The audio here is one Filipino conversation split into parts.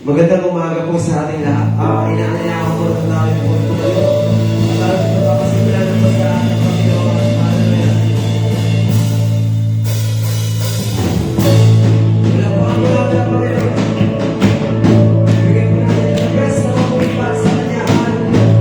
Magandang umaga po sa ating lahat. Inaanyayahan ko na namin po ito. At magpapasimula na po sa ating Panginoon at Hallelujah. Wala po ang mga Panginoon. Bigyan po natin ang best na mabuhay para sa Kanya. Hallelujah.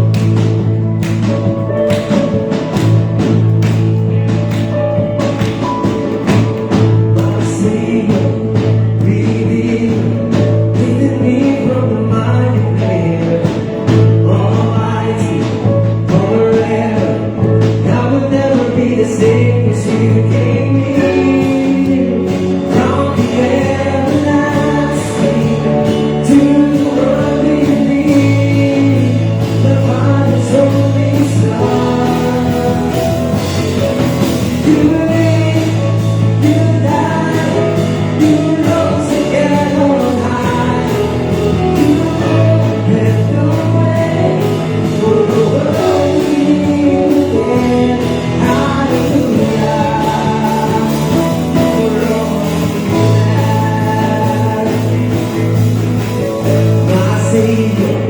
My Savior,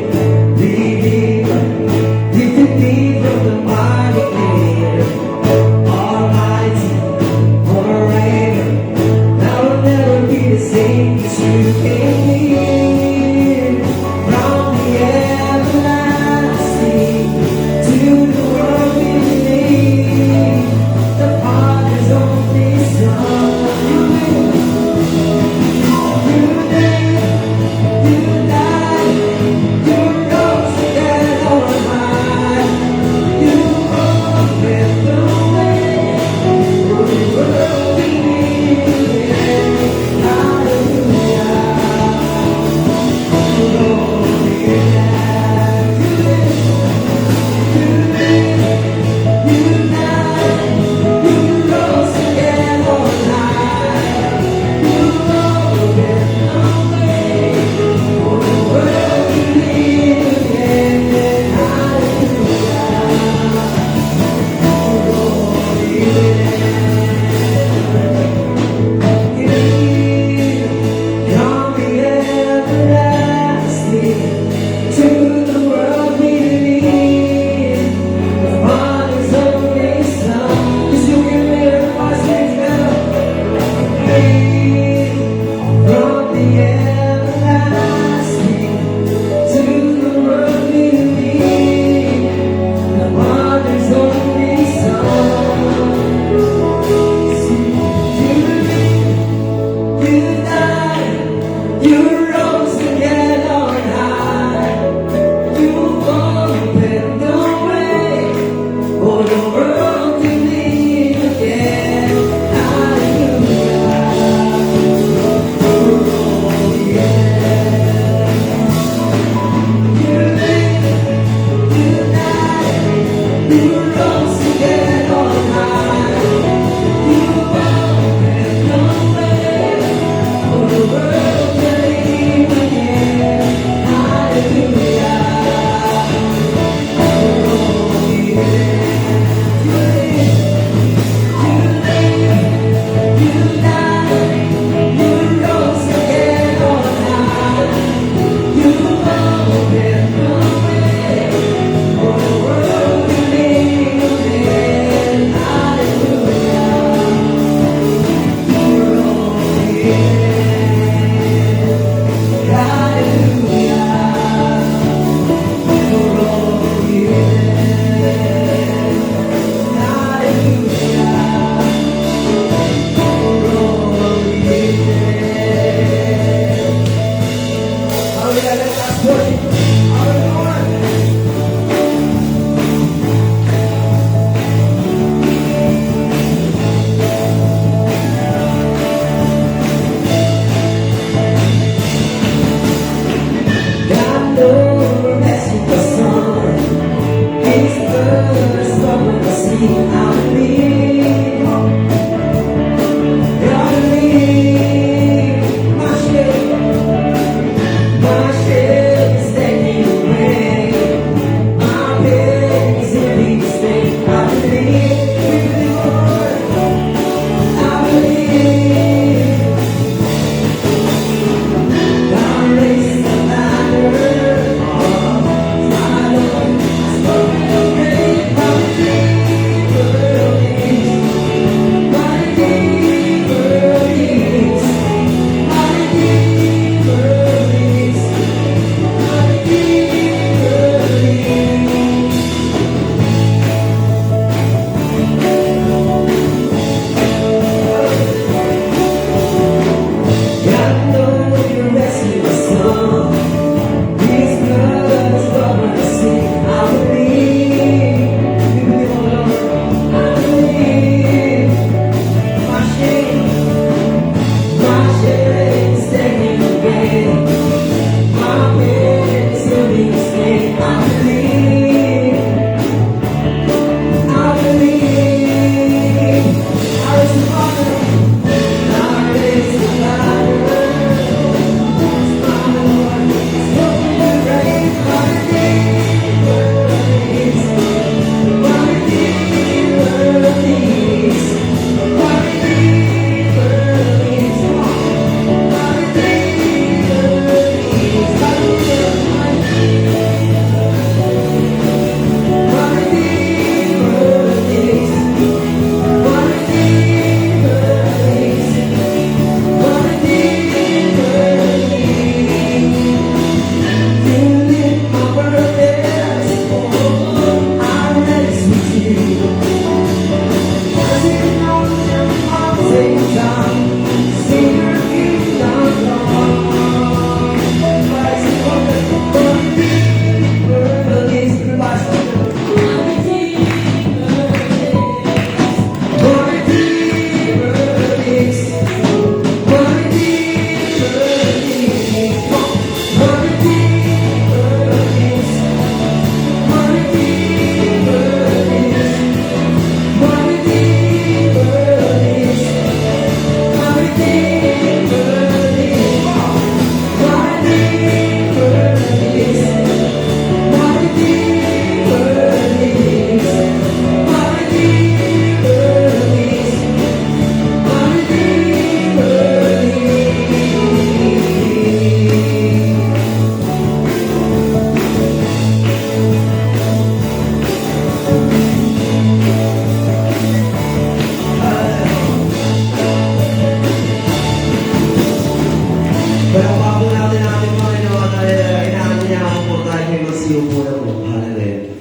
Palakpakan natin ang ating Panginoon at inaanyayahan po tayo may masiyo po na po. Hallelujah.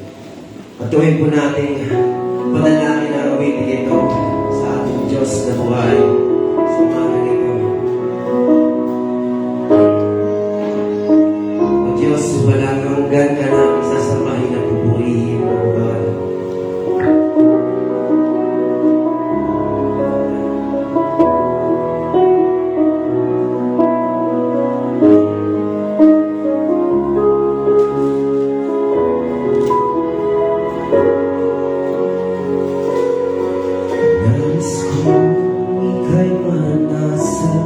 At tuwing po natin panalangin na gawin ito sa ating Diyos na buhay. Sa umaga nito. O Diyos, walang hanggan ka na sasambahin at pupurihin ang buhay. Nais ko ika'y manasan,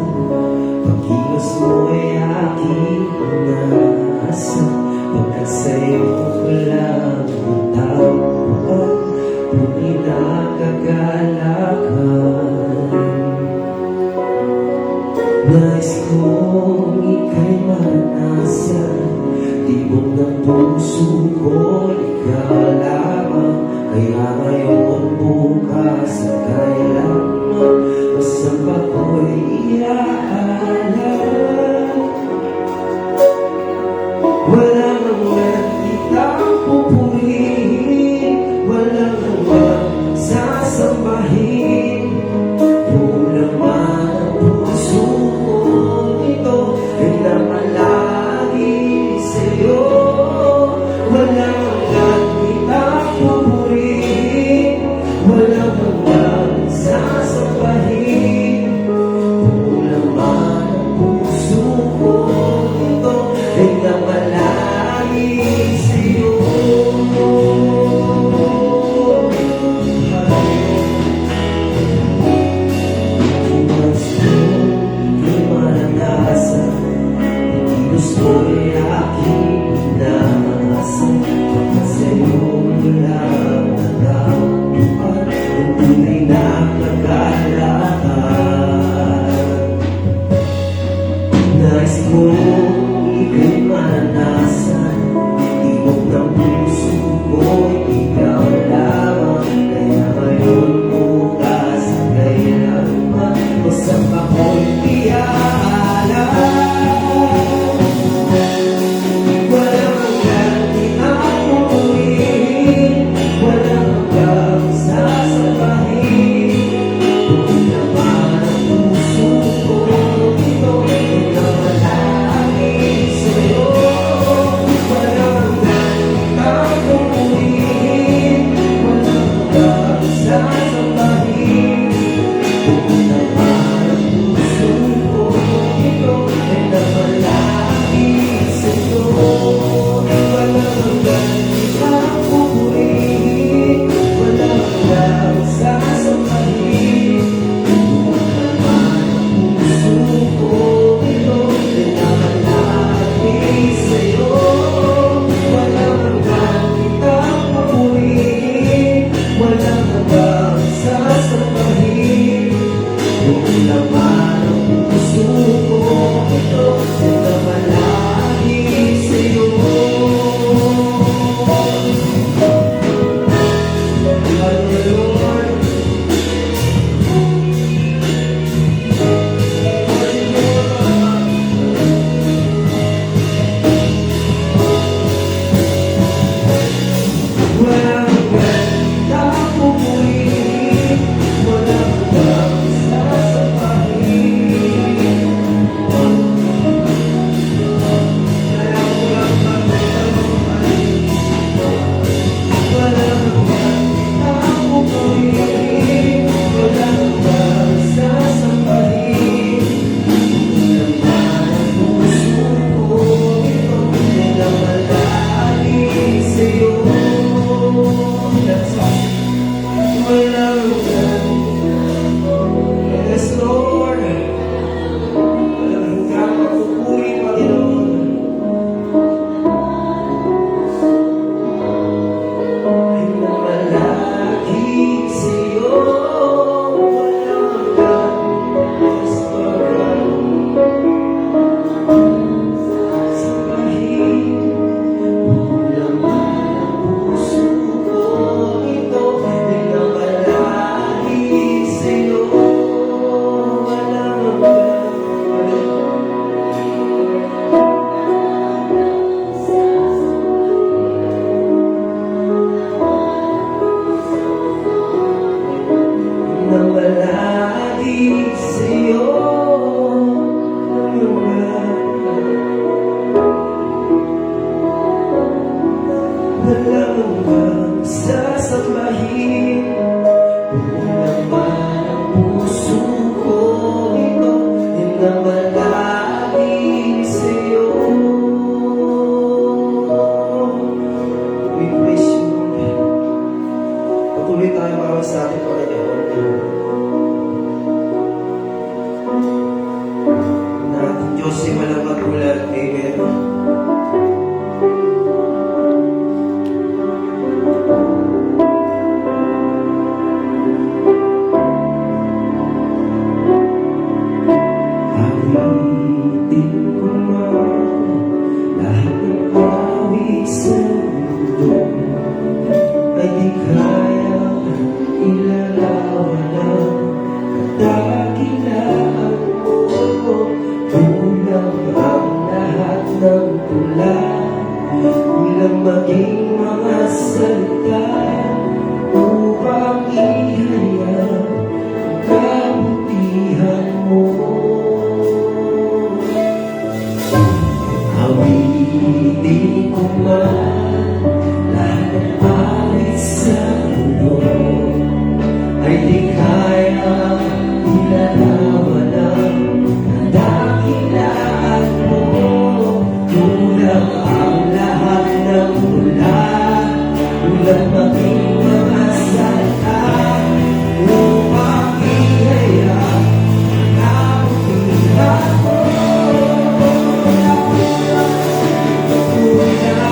pagkilos mo ay aking nasa, pagkat sa'yo walang matawag, tunay na kagalakan. Nais ko ika'y manasan, tibok ng puso ko, ikaw lamang, kaya ngayon bukas at kailanman, basta ako'y iaalam. Walang hanggan kitang pupurihin, walang hanggan sasambahin. Kung naman ang puso ko ito ay nakalagi sa'yo, walang hanggan kitang pupurihin, walang hanggan sasambahin. Kung naman ang puso ko ito ay nakalagi sa'yo. Gusto'y aking nasa, pagkat sa'yo lang natauhan ang tunay na kagalakan. Nais kong ika'y mananasan, tibok ng puso ko'y ikaw lamang, kaya ngayon bukas at kailanman, basta ako'y di aalam. ko ay di kayang ilarawan ang kadakilaan mo. Kulang ang lahat ng tula, kulang maging mga salita upang ihayag ang kabutihan mo. Awitin ko man lahat ng awit sa mundo ay di kaya ilarawan ang kadakilaan mo. Kulang ang lahat ng mula, kulang maging mga salita upang ihayag ang kabutihan mo. Kulang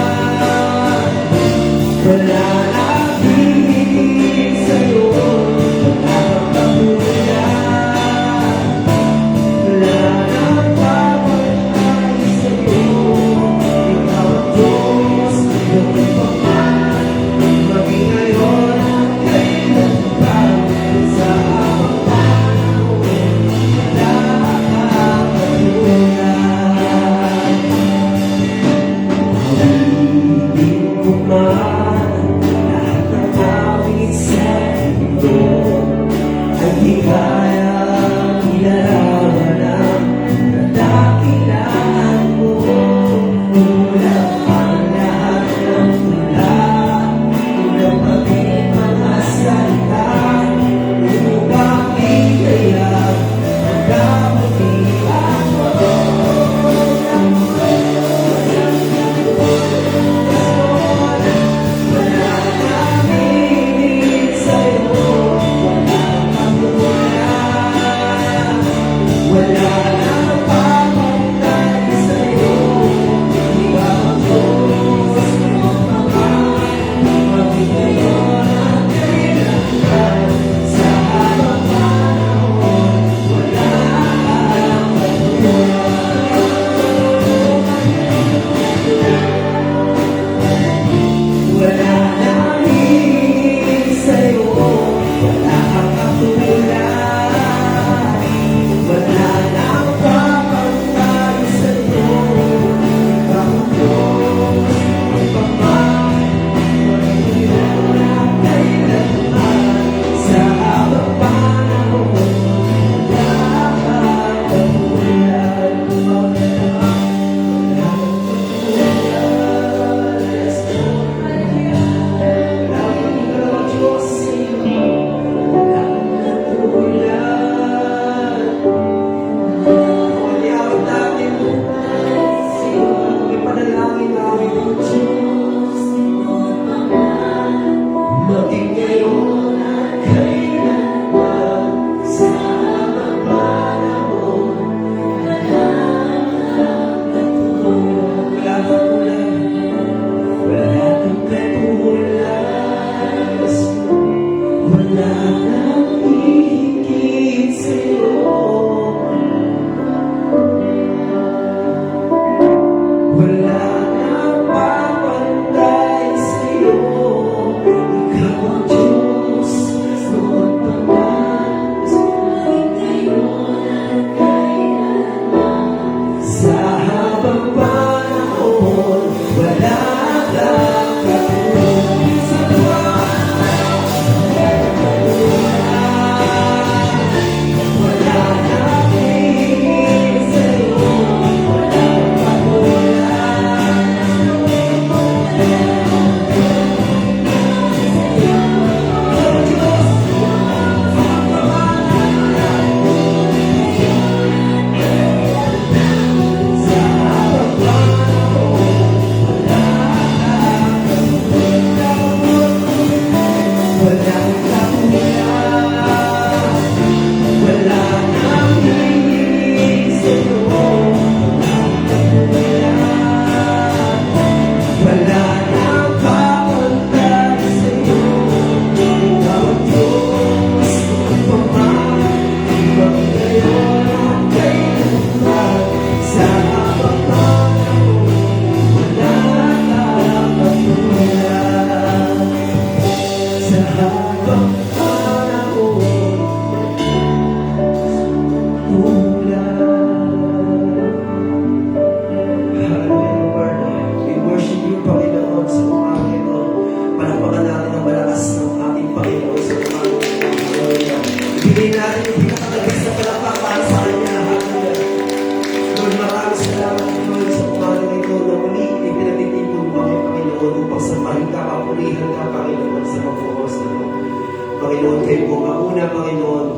kayo po mauna, Panginoon,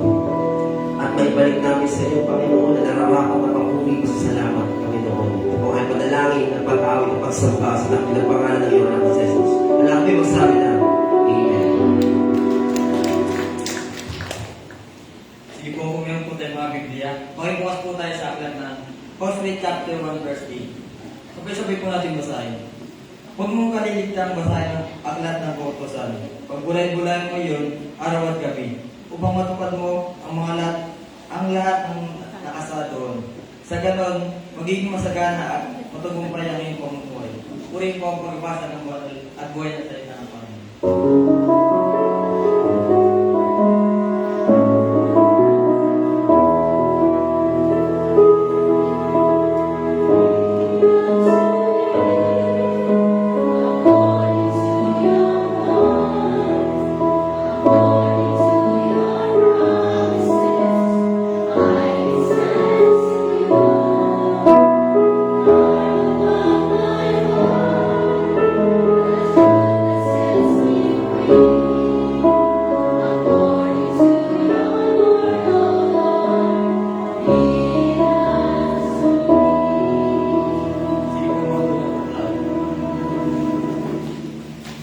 at maibalik namin sa iyo, Panginoon, na nararapat na papuri ko sa salamat, Panginoon. Ito po ay panalangin at pag-awit at pagsamba sa dakilang pangalan ng iyong anak na Jesus. Wala kami magsabi na, Amen. Sige po, kumilang po tayo mga Biblia. Makibukas po tayo sa aklat ng First chapter 1 verse 8. Sabay-sabay po natin basahin. Huwag mong kaliligtang basahin ang aklat ng kautosan. Pagbulay-bulayan mo yun, araw at gabi, upang matupad mo ang lahat ng nakasa doon. Sa ganon, magiging masagana at matagumpay ang iyong pamumuhay. Purihin po ang pagbasa ng banal at buhay na salita ng Panginoon.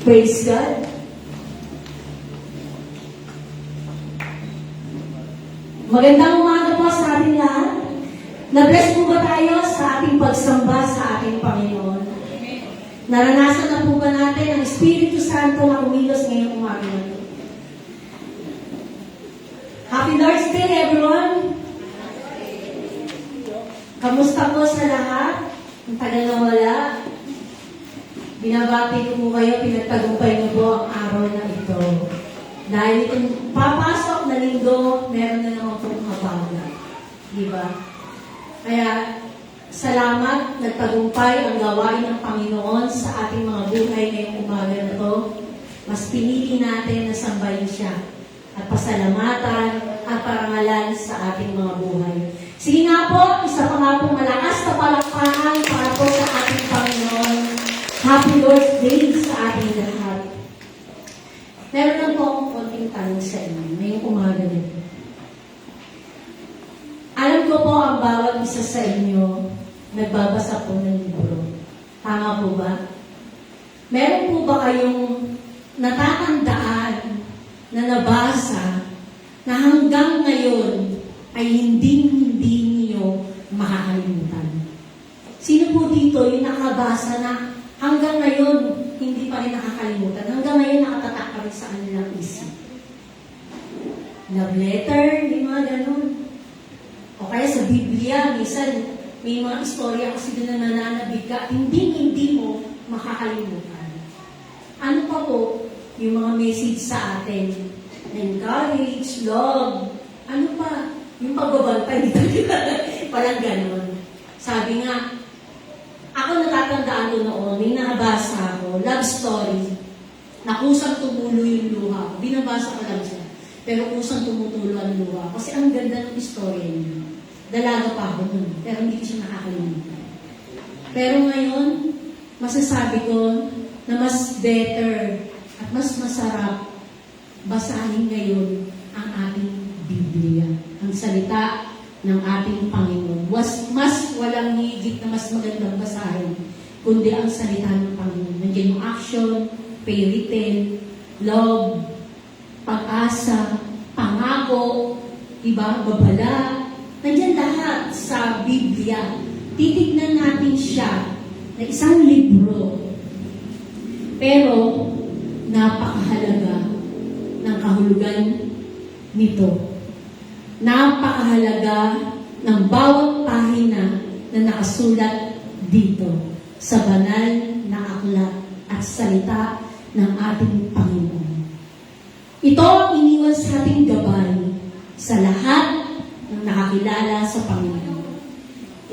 Praise God. Magandang umaga po sa ating lahat. Na-bless po ba tayo sa ating pagsamba sa ating Panginoon? Naranasan na po ba natin ang Espiritu Santo na kumilos ngayong umaga na ito? Happy Lord's Day, everyone! Kamusta po sa lahat? Ang tagal na wala. Binabati ko po kayo, pinagtagumpay niyo po ang araw na ito. Dahil itong papasok na linggo, meron na naman pong kabaga. Diba? Kaya, salamat, nagtagumpay ang gawain ng Panginoon sa ating mga buhay ngayong umaga na ito. Mas pinili natin na sambahin siya at pasalamatan at parangalan sa ating mga buhay. Sige nga po, isa pa nga po malakas na palakpakan para po sa ating Panginoon. Happy Lord's Day sa ating lahat. Meron lang po akong konting tanong sa inyo ngayong umaga nito. Alam ko po ang bawat isa sa inyo nagbabasa po ng libro. Tama po ba? Meron po ba kayong natatandaan na nabasa na hanggang ngayon ay hindi niyo makakalimutan? Sino po dito yung nakabasa na hanggang ngayon, hindi pa rin nakakalimutan. Hanggang ngayon, nakatatak pa rin sa kanilang isip. Love letter, may mga ganun. O kaya sa Biblia, minsan, may mga istorya kasi doon na nananabig ka, hindi mo makakalimutan. Ano pa po yung mga message sa atin? Encourage, love, ano pa? Yung pagbabantay dito. Parang ganun. Sabi nga, ako natatandaan ko noon, may nabasa ako, love story, na kusang tumulo yung luha ko. Binabasa ko lang siya. Pero kusang tumutulo ang luha ko. Kasi ang ganda ng istorya niya. Dalaga pa ako nun, pero hindi ko siya nakakalimutan. Pero ngayon, masasabi ko na mas better at mas masarap basahin ngayon ang ating Biblia. Ang salita ng ating Panginoon. Mas walang higit na mas magandang basahin, kundi ang salita ng Panginoon. Nandiyan yung action, fairy tale, love, pag-asa, pangako, diba, babala. Nandiyan lahat sa Biblia. Titignan natin siya na isang libro. Pero, napakahalaga ng kahulugan nito. Napakahalaga ng bawat pahina na nakasulat dito sa banal na aklat at salita ng ating Panginoon. Ito ang iniwan sa ating gabay sa lahat ng nakakilala sa Panginoon.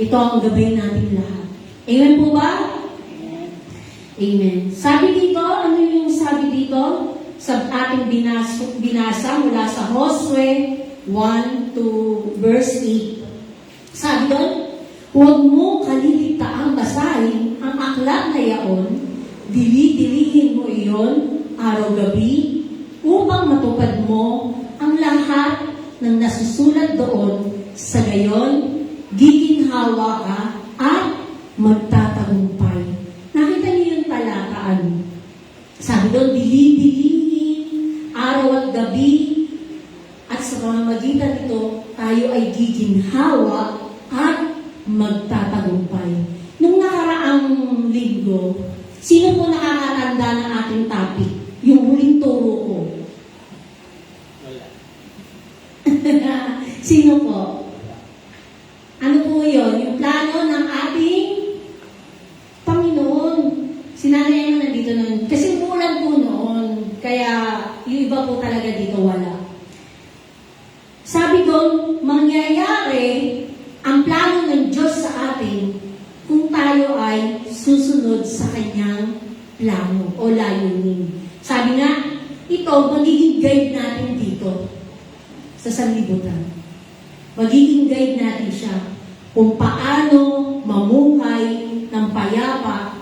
Ito ang gabay natin lahat. Amen po ba? Amen. Sabi dito, ano yung sabi dito? Sa ating binasa mula sa Josue 1 to verse 8. Sabi doon, huwag mo kaliligtaang basahin ang aklat na yaon, dili-dilihin mo iyon araw-gabi, upang matupad mo lahat ng nasusulat doon, sa gayon, giginhawa ka at magtatagumpay. Nakita niyo yung talataan. Sabi doon, bili-bilihin, araw at gabi, at sa pamamagitan nito, tayo ay giginhawa at magtatagumpay. Nung nakaraang linggo, sino po nakakatanda ng ating topic? Yung huling turo ko. Sino po? Ano po yun? Yung plano ng ating Panginoon. Si Nanay Emma nandito nun. Kasi umulan po noon. Kaya yung iba po talaga dito wala. Sabi doon, mangyayari ang plano ng Diyos sa atin kung tayo ay susunod sa Kanyang plano o layunin. Sabi nga, ito magiging guide natin dito sa sanlibutan. Magiging guide natin siya kung paano mamuhay ng payapa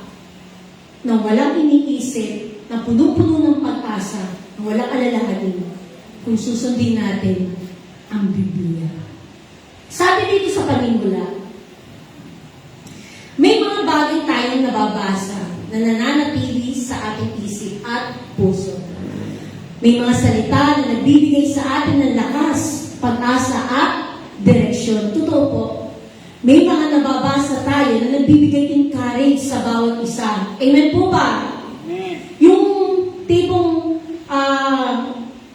na walang iniisip, na puno-puno ng pag-asa, na walang alalahanin kung susundin natin ang Biblia. Sabi dito sa panimula, may mga bagay tayong nababasa na nananatili sa ating isip at puso. May mga salita na nagbibigay sa atin ng lakas, pag-asa at direksyon. Totoo po. May mga nababasa tayo na nagbibigay ng courage sa bawat isa. Amen po ba? Amen. Yung tipong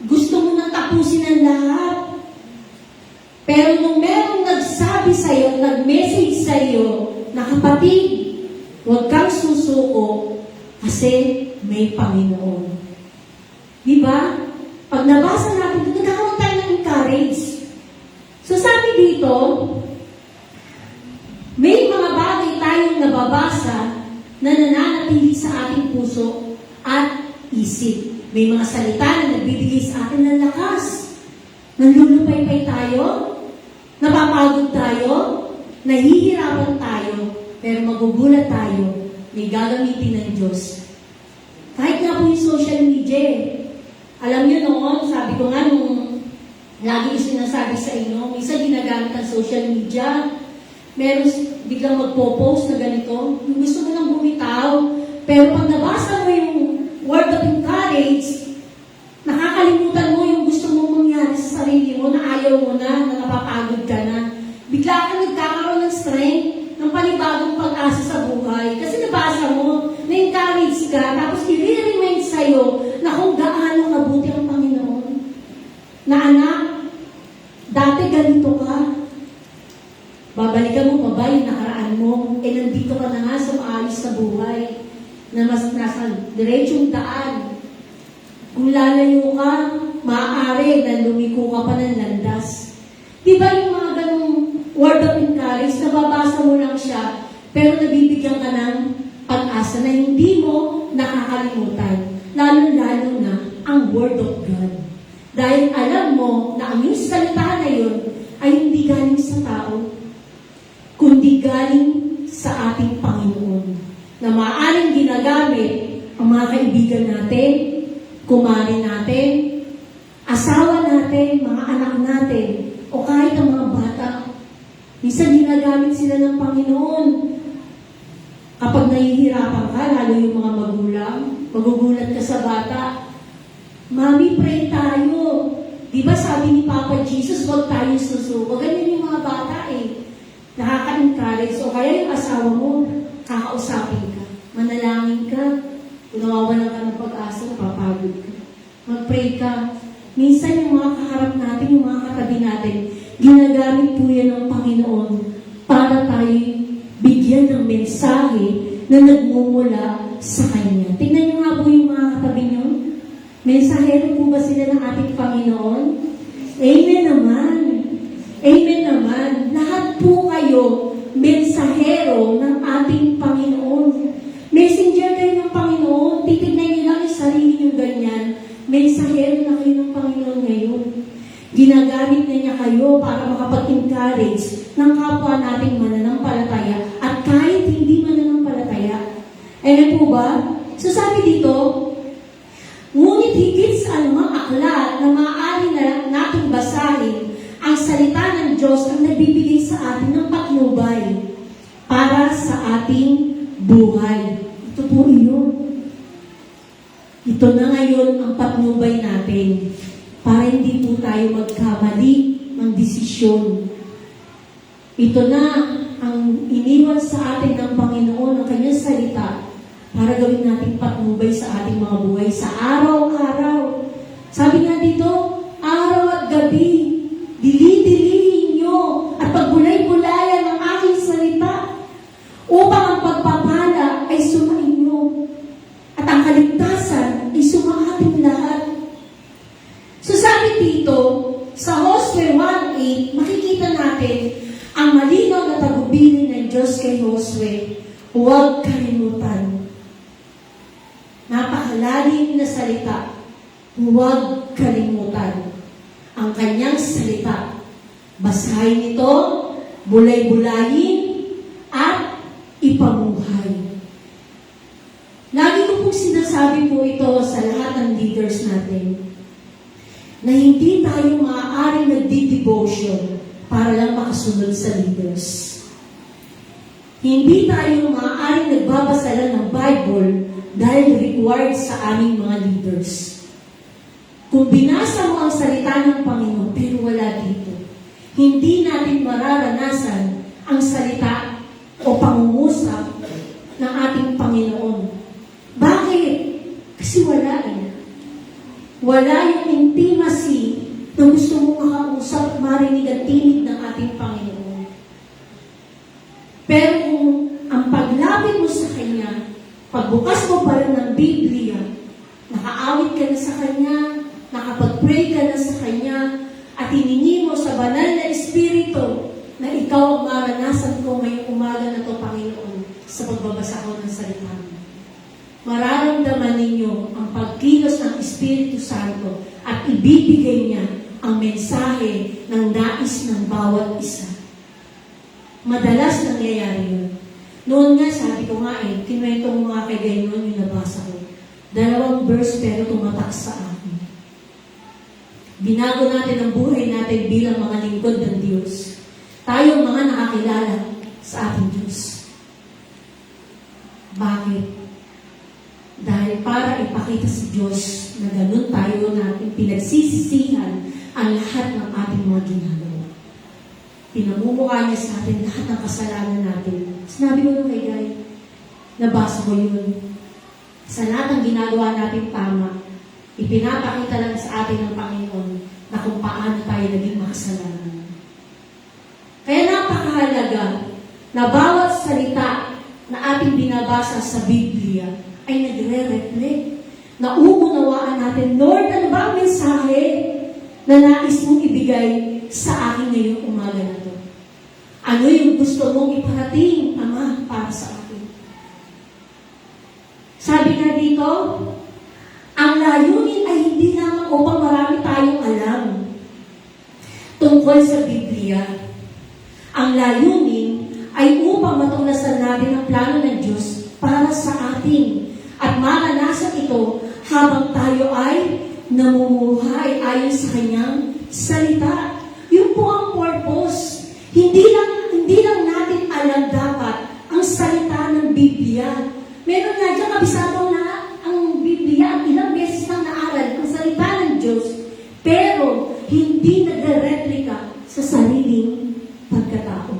gusto mo nang tapusin ang lahat. Pero nung merong nagsabi sa'yo, nag-message sa'yo, na kapatid, huwag kang susuko kasi may Panginoon. Diba? Pag nabasa natin ito, nagkakaroon tayo ng courage. So sabi dito, may mga bagay tayong nababasa na nananatili sa ating puso at isip. May mga salita na nagbibigay sa atin ng lakas. Nanlulupay-pay tayo, napapagod tayo, nahihirapan tayo, pero magugulat tayo, may gagamitin ng Diyos. Kahit nga po yung social media, alam niyo noon, sabi ko nga nung lagi ko sinasabi sa inyo, minsan ginagamit ang social media, meron biglang magpo-post na ganito, yung gusto mo nang bumitaw, pero pag nabasa mo yung word of encourage, nakakalimutan mo yung gusto mong mangyari sa sarili mo, na ayaw mo na napapagod ka na. Bigla ka nagkakaroon ng strength, ng panibagong pag-asa sa buhay. Kasi nabasa mo, na-encourage ka, tapos i-remind sa'yo na kung gaano mabuti ang Panginoon. Na anak, dati ganito ka. Babalikan mo pa ba yung nakaraan mo? Nandito ka na nga sa maayos sa buhay. Na mas nasa diretsong daan. Kung lalayo ka, maaari na lumiko ka pa ng landas. Di ba yung mga ganong word of encourage, nababasa mo lang siya, pero nabibigyan ka ng pag-asa na hindi mo nakakalimutan. Lalo-lalo na ang Word of God. Dahil alam mo na ang yung salita na yun ay hindi galing sa tao, kundi galing sa ating Panginoon. Na maaaring ginagamit ang mga kaibigan natin, kumari natin, asawa natin, mga anak natin, o kahit ang mga bata. Minsan ginagamit sila ng Panginoon. Kapag nahihirapan ka, lalo yung mga magulang, magugulat ka sa bata, Mami, pray tayo. Di ba sabi ni Papa Jesus, huwag tayo susuko. Ganyan yung mga bata eh. Nakaka-encourage. O kaya yung asawa mo, kakausapin ka. Manalangin ka. Kung nawawalan ka ng pag-asa, napapagod ka. Mag-pray ka. Minsan yung mga kaharap natin, yung mga katabi natin, ginagamit po yan ng Panginoon para tayo bigyan ng mensahe na nagmumula sa Kanya. Tingnan niyo nga po yung mga katabi niyo. Mensahero po ba sila ng ating Panginoon? Amen naman. Amen naman. Lahat po kayo mensahero ng ating Panginoon. Messenger kayo ng Panginoon. Titignan niyo lang yung sarili niyo ganyan. Mensahero na kayo ng Panginoon ngayon. Ginagamit na niya kayo para makapag-encourage ng kapwa nating mananampalataya at kahit hindi mananampalataya. Amen po ba? So sabi dito, ngunit Ngunit higit sa anumang aklat na maaari na nating basahin, ang salita ng Diyos ang nagbibigay sa atin ng patnubay para sa ating buhay. Ito po iyon. Ito na ngayon ang patnubay natin para hindi po tayo magkamali ng desisyon. Ito na ang iniwan sa atin ng Panginoon, ang kanyang salita, para gawin nating patnubay sa ating mga buhay sa araw-araw. Sabi nga dito, araw at gabi, dili-dilihin nyo at pagbulay-bulayan ng aking salita upang ang pagpapala ay sumainyo at ang kaligtasan ay sumaating lahat. So sabi dito, sa Josue 1:8, makikita natin ang malinaw na tagubilin ng Diyos kay Josue, huwag kalimutan. Napakalalim na salita, huwag kalimutan ang kanyang salita. Basahin ito, bulay-bulayin, at ipamuhay. Lagi ko pong sinasabi po ito sa lahat ng leaders natin, na hindi tayo maaaring nagdi-devotion para lang makasunod sa leaders. Hindi tayo maaaring nagbabasa lang ng Bible dahil required sa aming mga leaders. Kung binasa mo ang salita ng Panginoon pero wala dito, hindi natin mararanasan ang salita o pangungusap ng ating Panginoon. Bakit? Kasi wala eh. Wala yung intimacy na gusto mong makausap at marinig at tinig ng ating Panginoon. Pero kung ang paglapit mo sa Kanya, pagbukas mo pa rin ng Biblia, nakaawit ka na sa Kanya, nakapag-pray ka na sa Kanya, at hiningi mo sa banal na Espiritu na ikaw ang maranasan ko ngayong umaga na ito, Panginoon, sa pagbabasa ko ng salita mo. Mararamdaman ninyo ang pagkilos ng Espiritu Santo at ibibigay niya ang mensahe ng nais ng bawat isa. Madalas nangyayari yun. Noon nga, sabi ko nga kinuwento ko nga kay Gaynon yung nabasa ko. 2 verse pero tumatak sa akin. Binago natin ang buhay natin bilang mga lingkod ng Diyos. Tayong mga nakakilala sa ating Diyos. Bakit? Dahil para ipakita sa Diyos na ganun tayo natin pinagsisisihan ang lahat ng ating mga ginagawa. Pinamumukha niya sa atin lahat ng kasalanan natin. Sinabi ko nung kay Guy, nabasa ko yun. Sa lahat ng ginagawa natin tama, ipinapakita lang sa atin ng Panginoon na kung paano tayo naging makasalanan. Kaya napakahalaga na bawat salita na ating binabasa sa Biblia ay nagre-reflect. Nauunawaan natin, Lord, ano ba ang mensahe na nais mong ibigay sa akin ngayong umaga na ito? Ano yung gusto mong iparating, Ama, para sa akin? Sabi nga dito, ang layunin ay hindi lamang upang marami tayong alam tungkol sa Biblia. Ang layunin ay upang matuklasan natin ang plano ng Diyos para sa atin at maranasan ito habang tayo ay namumuhay ayon sa Kanyang salita. Yun po ang purpose. Hindi lang natin alam dapat ang salita ng Biblia. Meron nga dyan kabisado na ang Biblia, ilang beses nang naaral ang salita ng Diyos, pero hindi nagre-replika sa sariling pagkatao.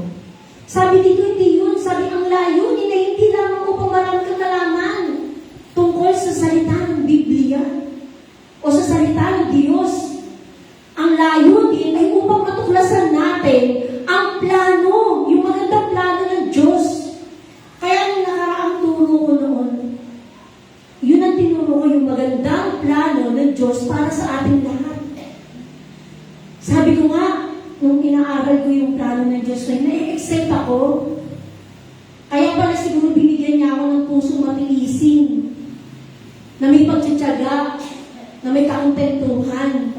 Sabi dito, hindi yun. Sabi, ang layunin na hindi lamang upang marami kang kalaman tungkol sa salita ng Biblia o sa salita ng Diyos. Ang layunin ay upang matuklasan natin ang plano, yung magandang plano ng Diyos. Kaya ang nakaraang turo ko noon, yun ang tinuro ko, yung magandang plano ng Diyos para sa ating lahat. Sabi ko nga, nung inaaral ko yung plano ng Diyos, na-excite ako. Kaya pala siguro binigyan niya ako ng pusong matiisin, na may pagtsatsaga, na may kakontentuhan.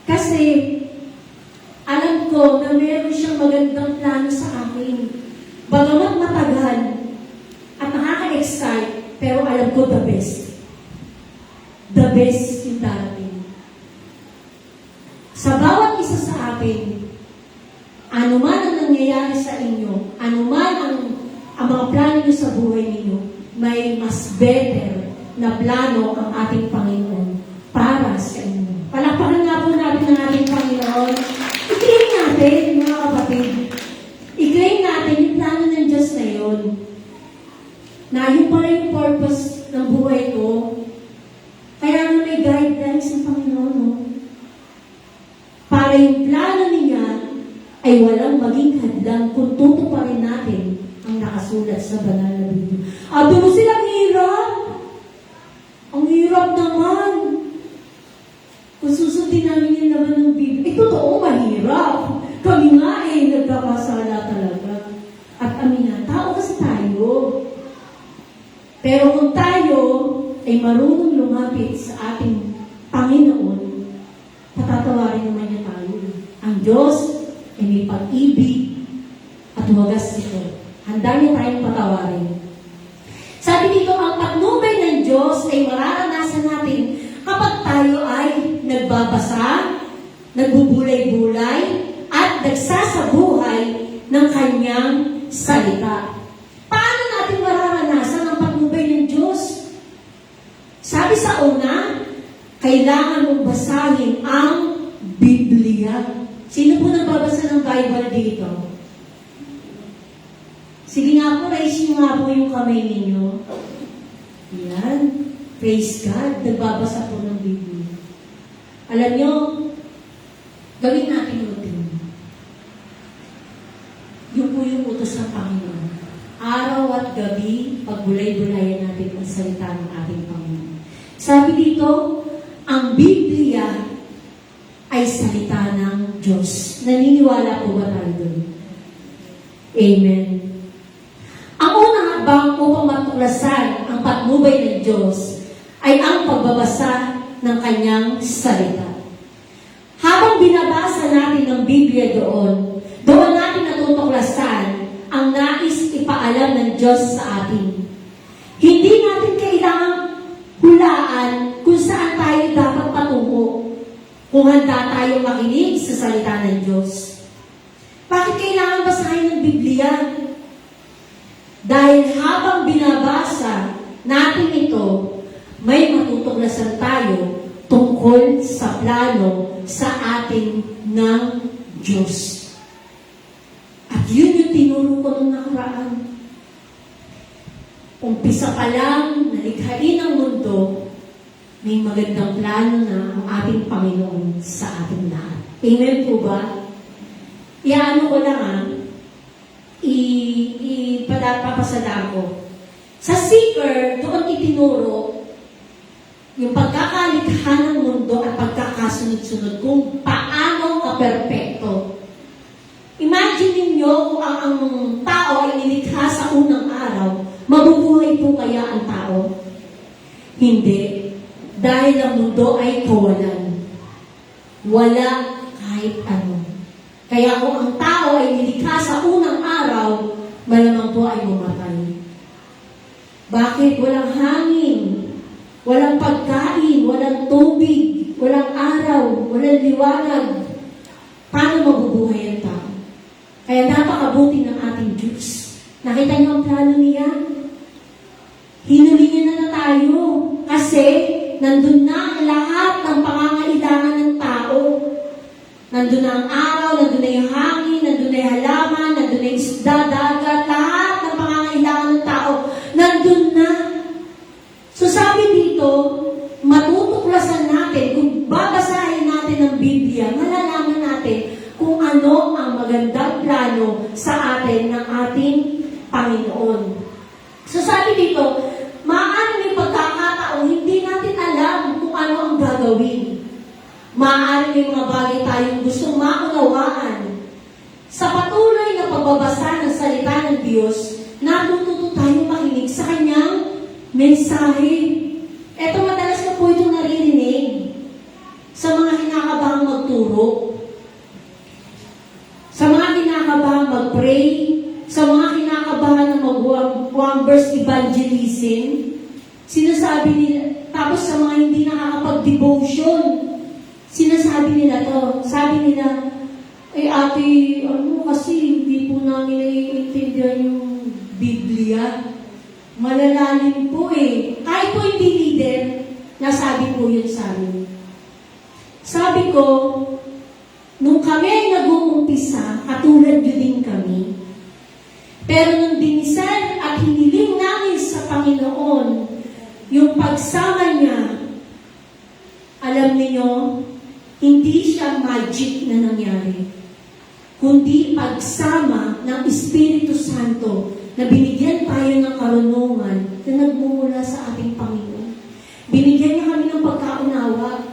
Kasi, alam ko na meron siyang magandang plano sa akin. Bagamat matagal at nakaka-excite, pero alam ko the best. the best yung darating. Sa bawat isa sa atin, ano man ang nangyayari sa inyo, ano man ang mga plano nyo sa buhay ninyo, may mas better na plano ang ating Panginoon para sa inyo. Palakpakan nga po natin ang ating Panginoon. I-claim natin, mga kapatid. I-claim natin yung plano ng Diyos na yun. Na yun pala yung purpose ng buhay ko. Kaya nga may guidelines ng Panginoon, no? Para yung plano niya ay walang maging hadlang kung tutuparin natin ang nakasulat sa banal na Biblia. Doon silang hirap. Ang hirap naman. Kung susundin namin yung laman ng Biblia, totoo mahirap. Kami nga nagkakasala talaga. At amina, tao kasi tayo. Pero kung tayo ay marunong lumapit sa ating Panginoon, patatawarin naman niya tayo. Ang Diyos ay may pag-ibig at wagas ito. Handa niya tayong patawarin. Sabi dito, ang patnubay ng Diyos ay mararanasan natin kapag tayo ay nagbabasa, nagbubulay-bulay, at nagsasabuhay ng Kanyang salita. Paano natin mararanasan ang patnubay ng Diyos? Sabi sa una, kailangan mong basahin ang Biblia. Sino po nagbabasa ng Bible dito? Sige nga po, raise nyo nga po yung kamay ninyo. Yan. Praise God. Nagbabasa po ng Biblia. Alam nyo, gawin natin routine. Yun po yung utos ng Panginoon. Araw at gabi, pagbulay-bulayan natin ang salita ng ating Panginoon. Sabi dito, ang Biblia ay salita ng Diyos. Naniniwala po ba tayo doon? Amen. Ang unang habang upang matuklasan ang patnubay ng Diyos ay ang pagbabasa ng Kanyang salita. Habang binabasa natin ang Biblia doon natin natutuklasan ang nais ipaalam ng Diyos sa atin. Hindi natin kailangang hulaan kung saan tayo dapat patungo kung handa tayong makinig sa salita ng Diyos. Bakit kailangan basahin ng Biblia? Dahil habang binabasa natin ito, may matutuklasan tayo tungkol sa plano sa atin ng Diyos. At yun yung tinuro ko nung nakaraan. Umpisa pa lang, nalikhain ang mundo, may magandang plano na ang ating Panginoon sa ating lahat. Amen po ba? Iano ko lang ipapasala ko. Sa seeker, doon itinuro yung pagkakalikha ng mundo at pagkakasunod-sunod kung paano ka-perpekto. Imagine ninyo kung ang tao ay nilikha sa unang araw, mabubuhay po kaya ang tao? Hindi. Dahil ang mundo ay kawalan. Wala kahit ano. Kaya kung ang tao ay nilikha sa unang araw, malamang po ay mamatay. Bakit? Walang hangin, walang pagkain, walang tubig, walang araw, walang liwanag. Paano mabubuhay ang tao? Kaya napakabuti ng ating Diyos. Nakita niyo ang plano niya? Hinuli niya na tayo. Kasi nandun na ang lahat ng pangangailangan ng tao. Nandun na ang araw, nandun na yung hangin, nandun na yung halaman, nandun na yung isda, dagat, lahat ng pangangailangan ng tao. Nandun na. So sabi dito, matutuklasan natin, kung babasahin natin ang Biblia, malalaman natin kung ano ang magandang plano sa atin ng ating Panginoon. So sabi dito, maaari may pagkakataon, hindi natin alam kung ano ang gagawin. Maaari may mga bagay tayong gustong maunawaan. Sa patuloy na pagbabasa ng salita ng Diyos, natututo tayong makinig sa Kanyang mensahe. Ito madalas na po itong naririnig sa mga kinakabahang magturo, sa mga kinakabahang mag-pray, sa mga kinakabahan na mag-one verse evangelism. Sinasabi nila, Tapos sa mga hindi nakakapag-devotion, sinasabi nila to. Sabi nila, ate, kasi hindi po namin naiintindihan yung Biblia. Malalalim po eh. Kahit po hindi leader, nasabi po yun sa amin. Sabi ko, nung kami ay nag-uumpisa, katulad nyo din kami. Pero nung dinisal at hiniling namin sa Panginoon, yung pagsama niya, alam niyo, hindi siya magic na nangyari, kundi pagsama ng Espiritu Santo na binigyan tayo ng karunungan na nagmumula sa ating Panginoon. Binigyan niya kami ng pagkaunawa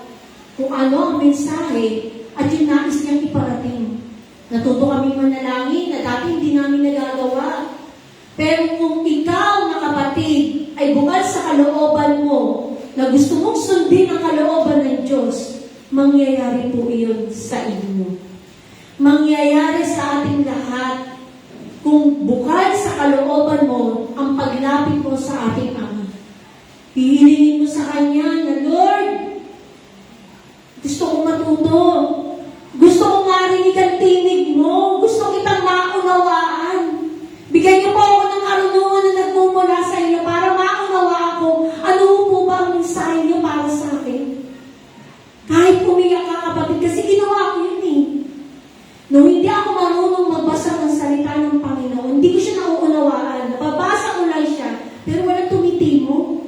kung ano ang mensahe at yung nais niyang iparating. Natuto kami manalangin na dati hindi namin nagagawa. Pero kung ikaw na kapatid ay bukal sa kalooban mo na gusto mong sundin ang kalooban ng Diyos, mangyayari po iyon sa inyo. Mangyayari sa ating lahat kung bukal sa kalooban mo ang paglapit mo sa ating Ama. Hihilingin mo sa Kanya na, Lord, gusto kong matuto. Gusto kong marinig ang tinig mo. Gusto kitang maunawaan. Bigyan niyo po ako ng karunungan na nagmumula sa inyo para maunawa ako. Ano po ba ang mensahe niyo para sa akin? Kahit umiyak ka, kapatid, kasi ginawa ko yun eh. Nung hindi ako marunong magbasa ng salita ng Panginoon, hindi ko siya nauunawaan. Nababasa ko lang siya, pero walang tumitimo.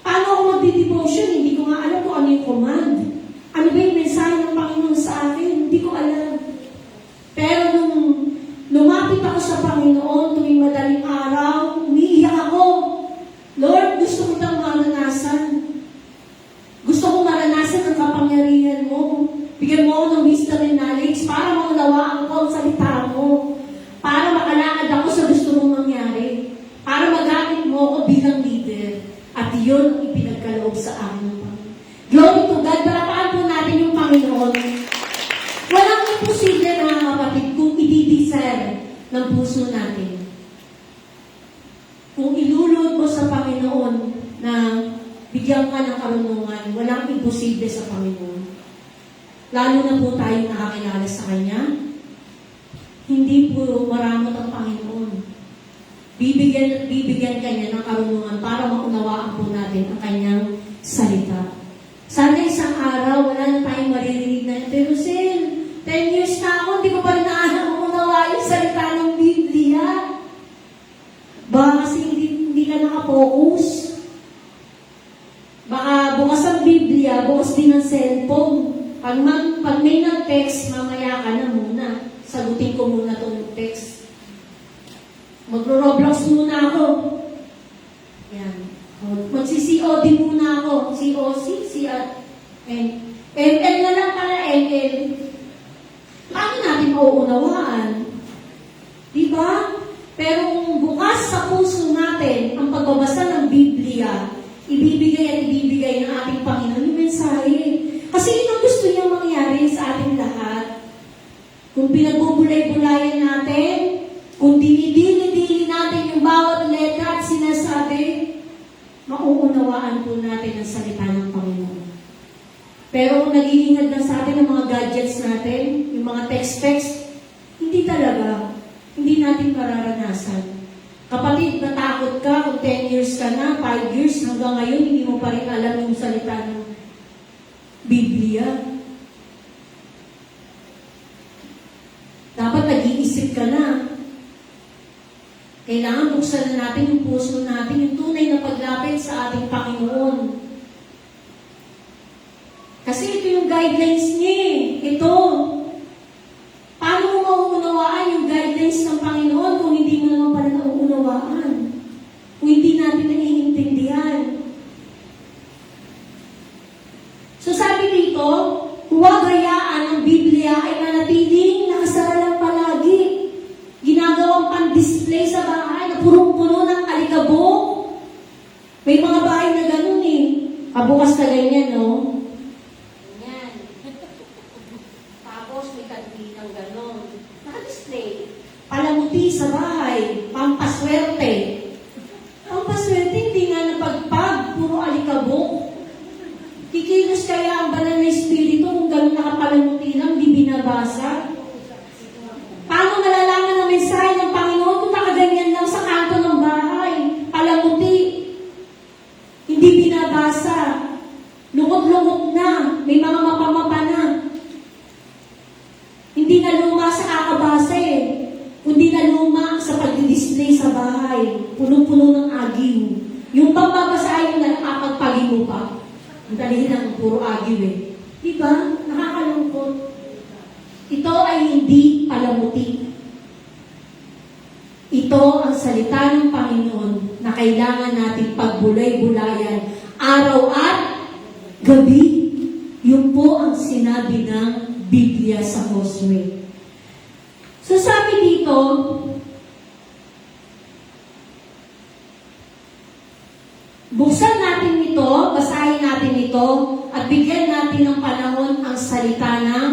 Paano ako magdi-devotion? Hindi ko nga alam kung ano yung command. Ano ba yung mensahe ng Panginoon sa akin? Hindi ko alam. Pero nung lumapit ako sa Panginoon tuwing madaling araw, umiiyak ako. Lord, gusto ko itang maranasan. Gusto ko maranasan ang kapangyarihan mo. Bigyan mo ako ng wisdom and knowledge para maunawaan ko ang salita mo. Para makalakad ako sa gusto mong mangyari. Para magamit mo ako bilang leader. At yun ang ipinagkaloob sa akin ng Panginoon. Glory to God. Palapaan po natin yung Panginoon. Walang imposible na mga kapatid kung i-desire ng puso natin. Kung ilulod mo sa Panginoon na bigyan ka ng karunungan, walang imposible sa Panginoon. Lalo na po tayo nakakilala sa Kanya, hindi po maramot ang Panginoon. Bibigyan Kanya ng karunungan para maunawaan po natin ang Kanyang salita. Sana isang araw, wala na tayong maririnig na, pero Sil, 10 years na ako, hindi ko pa rin naunawa yung salita ng Biblia. Baka kasi hindi ka nakapokus. Baka bukas ang Biblia, bukas din ang cellphone. Pag may nag-text, mamaya ka na muna. Sagutin ko muna itong text. Magro-Roblox muna ako. Yan. Magsi-COD muna ako. COC, ML na lang pala, ML. Paano natin mauunawaan? Diba? Pero kung bukas sa puso natin ang pagbabasa ng Biblia, ibibigay ng ating Panginoon yung mensahe. Kasi yun ang gusto niya mangyari sa ating lahat. Kung pinagbubulay-bulayan natin, kung dinidili-dili natin yung bawat letra at sinasabi, mauunawaan po natin ang salita ng Panginoon. Pero kung nag-iingat lang sa atin ang mga gadgets natin, yung mga text-text, hindi talaga. Hindi natin mararanasan. Kapatid, natakot ka kung 10 years ka na, 5 years, hanggang ngayon, hindi mo pa rin alam yung salita ng Biblia. Dapat nag-iisip ka na. Kailangan buksan na natin yung puso natin, yung tunay na paglapit sa ating Panginoon. Kasi ito yung guidelines niya eh. Ito. Paano mo mauunawaan yung guidelines ng Panginoon kung hindi mo naman pala nauunawaan? Kung hindi natin naiintindihan. So sabi dito, huwag hayaan ang Biblia ay manatiling nakasara lang palagi. Ginagawang pan-display sa bahay na punong-puno ng alikabok. May mga bahay na ganun eh. Kabukas na ganyan, no? Ganyan. Tapos may kantinang ganon. Naka-display. Palamuti sa bahay. Pampaswerte. Pampaswerte, hindi nga napagpag. Puro alikabok. kaya ang banal na Espiritu kung gano'n nakapalamuti lang, di binabasa? Paano malalaman ang mensahe ng Panginoon kung nakaganyan lang sa kanto ng bahay? Palamuti. Hindi binabasa. Lungkot-lungkot na. May mga mapamapa na. Hindi na luma sa kakabasa eh. Kundi na luma sa pagdidisplay sa bahay. Punong-puno ng agiw. Yung pagbabasahin mo na nakapagpali mo pa. Ang dalihin ng puro agiw eh. Diba? Nakakalungkot. Ito ay hindi palamuti. Ito ang salita ng Panginoon na kailangan nating pagbulay-bulayan araw at gabi. Yun po ang sinabi ng Biblia sa Josue. So sabi dito, buksan natin ito, basahin natin ito, at bigyan natin ng panahon ang salita ng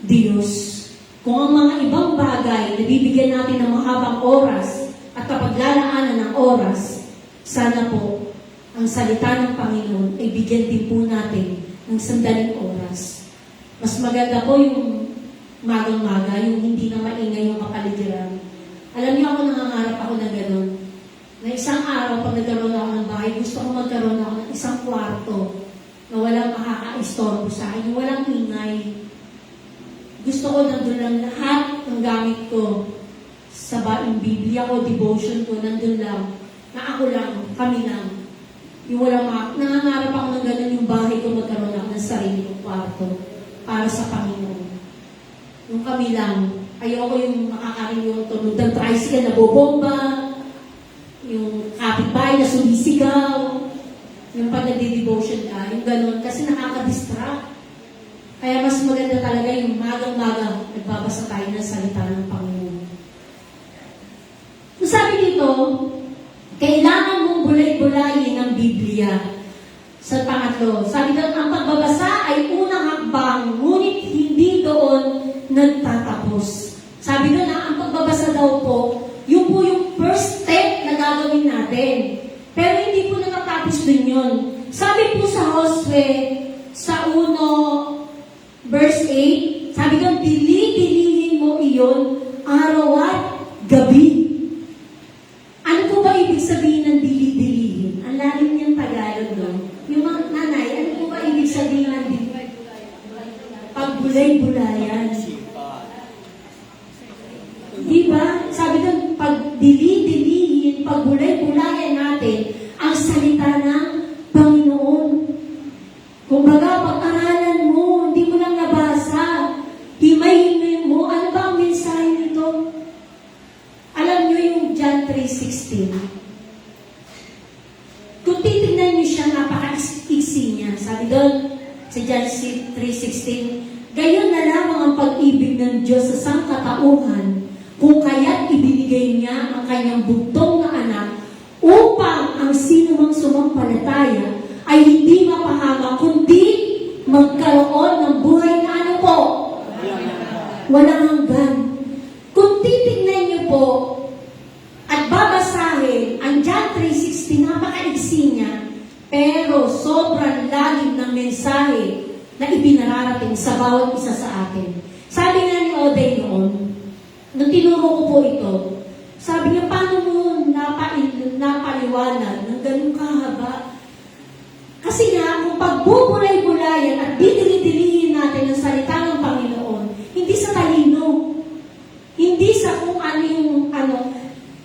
Diyos. Kung ang mga ibang bagay na bibigyan natin ng mahabang oras at kapaglalaanan ng oras, sana po ang salita ng Panginoon ay bigyan din po natin ng sandaling oras. Mas maganda po yung magang-maga, yung hindi na maingay yung kapaligiran. Alam niyo ako, nangangarap ako na gano'n. Na isang araw, pag nagkaroon ako ng bahay, gusto ko magkaroon ako ng isang kwarto na walang makaka-istorbo sa akin, yung walang ingay. Gusto ko nandun lang lahat ng gamit ko sa yung Biblia ko, devotion ko, nandun lang. Na ako lang, kami lang. Yung walang nangangarap ako ng gano'n yung bahay ko magkaroon ako ng sarili kong kwarto para sa Panginoon. Yung kami lang. Ayoko yung makakarin yung tunog ng tricycle na bobomba, yung kapitbahay na sumisigaw, yung pag nagdi-devotion ka, yung gano'n, kasi nakaka-distract. Kaya mas maganda talaga yung magang-magang nagbabasa tayo ng salita ng Panginoon. So sabi dito, kailangan mong bulay-bulayin ang Biblia. Sa pangatlo, sabi doon, ang pagbabasa ay unang hakbang, ngunit hindi doon nagtatapos. Sabi doon, ang pagbabasa daw po, yun po yung first step na gagawin natin. Pero hindi po natatapos din yun. Sabi po sa Josue, sa 1 verse 8, sabi doon, dili-dilihin mo iyon araw at gabi. Ano po ba ibig sabihin ng dili-dilihin? Ang lalim niyang Tagalog doon. Yung mga nanay, ano po ba ibig sabihin ng dili-dilihin? Pagbulay-bulayan. Diba? Sabi doon, pag dili-dilihin, pagbulay-bulayan natin ang salita ng Panginoon. Kung baga, pag-aralan mo, hindi mo lang nabasa, himay-himay mo, ano ba ang mensahe nito? Alam nyo yung John 3:16. Kung titignan nyo siya, napaka-iksi niya. Sabi doon, sa John 3:16, gayon na lamang ang pag-ibig ng Diyos sa sangkatauhan, kung kaya't ibinigay niya ang kanyang bugtong na anak upang ang sino mang sumampalataya ay hindi mapahamak, kundi magkaroon ng buhay na ano po? Walang hanggan. Kung titignan niyo po at babasahin ang John 3:16, napaka-iksi niya, pero sobrang lalim ng mensahe na ipinararating sa bawat isa sa atin. Sabi nga ni Oday noon, nung tinuro ko po ito, sabi niya, paano mo napaliwanag ng ganun kahaba? Kasi nga, kung pagbubulay-bulayan at didili-dilihin natin ang salita ng Panginoon, hindi sa talino, hindi sa kung ano yung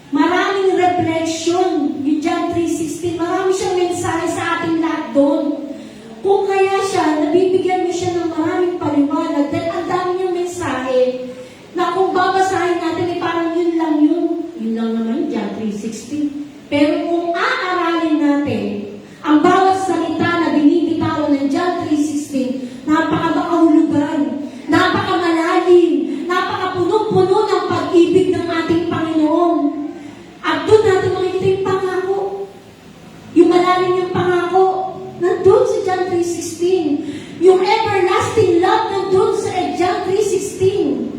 maraming reflection, yung John 3:16, marami siyang mensahe sa ating lahat doon. Kung kaya siya, nabibigyan mo siya ng maraming paliwanag, dahil ang dami niyang mensahe, na kung babasahin natin, parang yun lang naman, John 3:16. Pero kung aaralin natin, ang bawat salita na binibitawan ng John 3:16, napakabakahulugan, napakamalalim, napakapuno-puno ng pag-ibig ng ating Panginoon. At doon natin makikita yung pangako. Yung malalim yung pangako, nandun sa John 3:16. Yung everlasting love, nandun sa John 3:16.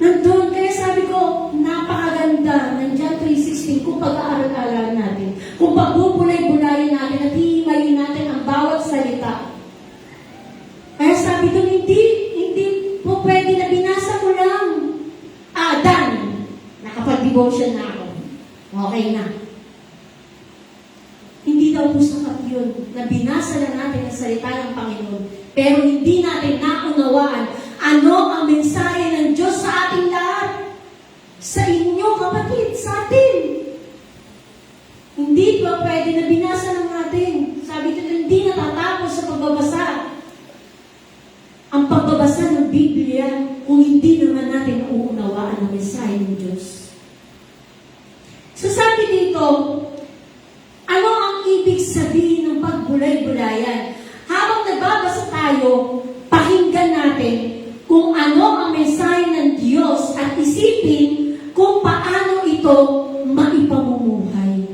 Nandun, kaya sabi ko, napakaganda ng John 3:16 kung pag-aaral-aral natin. Kung pagbubulay-bulayin natin at hihimayin natin ang bawat salita. sabi doon, hindi po pwede na binasa ko lang. Done. Nakapag-devotion na ako. Okay na. Hindi daw po sapat yun na binasa na natin ang salita ng Panginoon. Pero hindi natin naunawaan ano ang mensahe ng Diyos sa ating lahat. Sa inyo, kapatid, sa atin. Hindi ba pwede na binasa ng natin? Sabi ko, hindi natatapos sa pagbabasa. Ang pagbabasa ng Biblia, kung hindi naman natin nauunawaan ang mensahe ng Diyos. So sabi dito, ano ang ibig sabihin ng pagbulay-bulayan? Habang nagbabasa tayo, pakinggan natin kung ano ang mensahe ng Diyos at isipin kung paano ito maipamumuhay.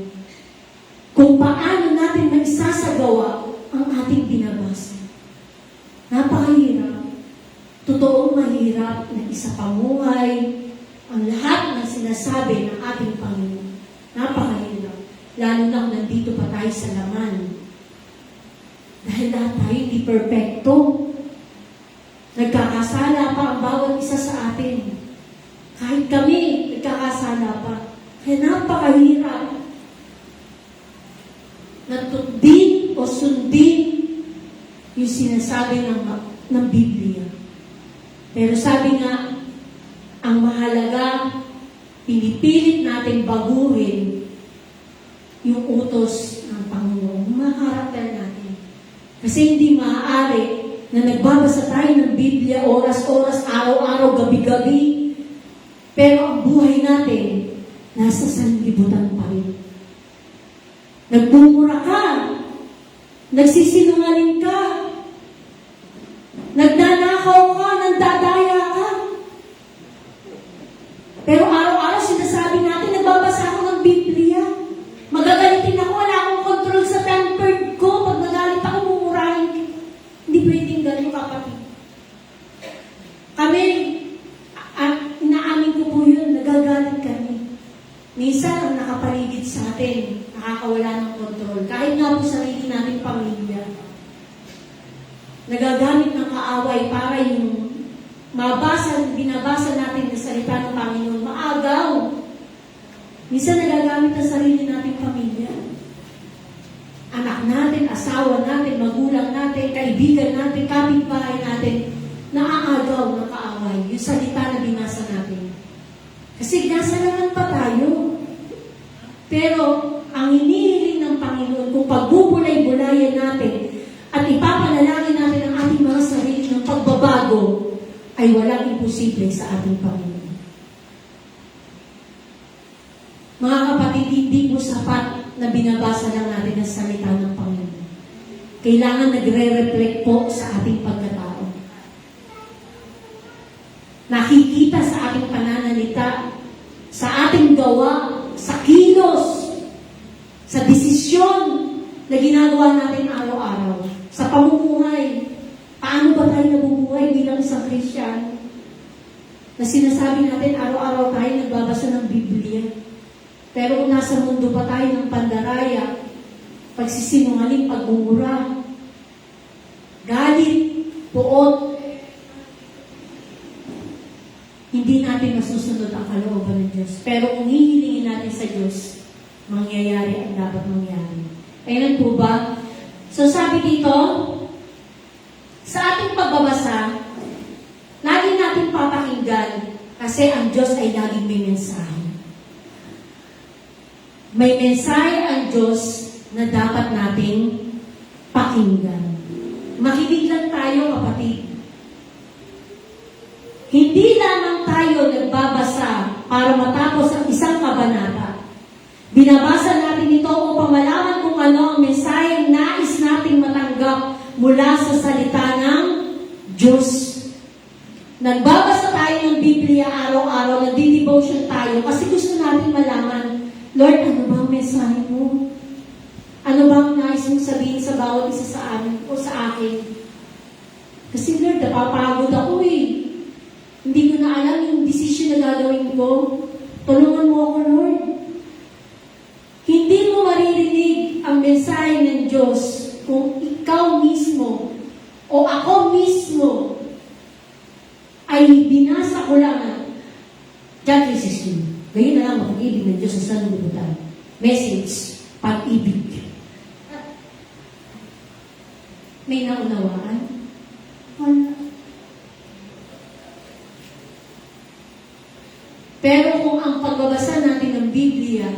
Kung paano natin maisasagawa ang ating binabasa. Napakahirap. Totoong mahirap na isapamuhay ang lahat ng sinasabi ng ating Panginoon. Napakahirap. Lalo na kung nandito pa tayo sa laman. Dahil lahat tayo hindi perfecto. Nagkakasala pa ang bawat isa sa atin. Kahit kami, nagkakasala pa. Kaya napakahirap na tundin o sundin yung sinasabi ng Biblia. Pero sabi nga, ang mahalaga, pinipilit natin baguhin yung utos ng Panginoon, mga karakter natin. Kasi hindi maaari na nagbabasa tayo ng Biblia oras-oras, araw-araw, gabi-gabi, pero ang buhay natin nasa sanlibutan pa rin. Nagmumura ka, nagsisinungaling ka, nagnanakaw ka, nandadaya ka. Pero araw-araw sinasabi natin, nagbabasa ako ng Biblia. Magagalitin ako, wala akong control sa temper ko. Pag nagalit ako, mumurahin ka. Hindi pwedeng gano'n, kapatid. Kami, inaamin ko po yun, nagagalit kami. Minsan, ang nakapaligid sa atin, nakakawala ng kontrol. Kahit nga po sarili natin pamilya. Nagagamit ng kaaway para yung binabasa natin na salita ng Panginoon, maagaw. Minsan nagagamit ang sarili natin pamilya. Anak natin, asawa natin, magulang natin, kaibigan natin, kapitbahay natin, naaagaw ng kaaway. Yung salita na binasa natin. Kasi nasa naman pa tayo. Pero, ang hinihiling ng Panginoon, kung pagbubulay-bulayan natin at ipapanalangin natin ang ating mga sarili ng pagbabago, ay walang imposible sa ating Panginoon. Mga kapatid, hindi po sapat na binabasa lang natin ang salita ng Panginoon. Kailangan nagre-reflect po sa ating pagkatao. Nakikita sa ating pananalita, sa ating gawa, sa kilos, sa desisyon na ginagawa natin araw-araw, sa pamumuhay. Paano ba tayo nabubuhay bilang isang Kristiyano? Na sinasabi natin, araw-araw tayo nagbabasa ng Biblia. Pero kung nasa mundo pa tayo ng pandaraya, pagsisinungaling, pagmumura, galit, puot, hindi natin masusunod ang kalooban ng Diyos. Pero kung hihilingin natin sa Diyos, mangyayari ang dapat mangyari. Ayun po ba? So sabi dito, sa ating pagbabasa, lagi natin papakinggan kasi ang Diyos ay laging may mensahe. May mensahe ang Diyos na dapat nating pakinggan. Makinig lang tayo, kapatid. Hindi lamang tayo nagbabasa para matapos ang isang kabanata. Binabasa natin ito upang malaman kung ano ang mensahe nais nating matanggap mula sa salita ng Diyos. Nagbabasa tayo ng Biblia araw-araw, nagdi-devotion tayo kasi gusto natin malaman, Lord, ano ba ang mensahe mo? Ano ba ang nais mong sabihin sa bawat isa sa amin o sa akin? Kasi Lord, napapagod ako eh. Hindi ko na alam yung decision na gagawin ko. Tulungan mo ako, Lord. Hindi mo maririnig ang mensahe ng Diyos kung ikaw mismo o ako mismo pag-ibig ng Diyos sa sanlibutan. Message, pag-ibig. May naunawaan? Wala. Pero kung ang pagbabasa natin ng Biblia,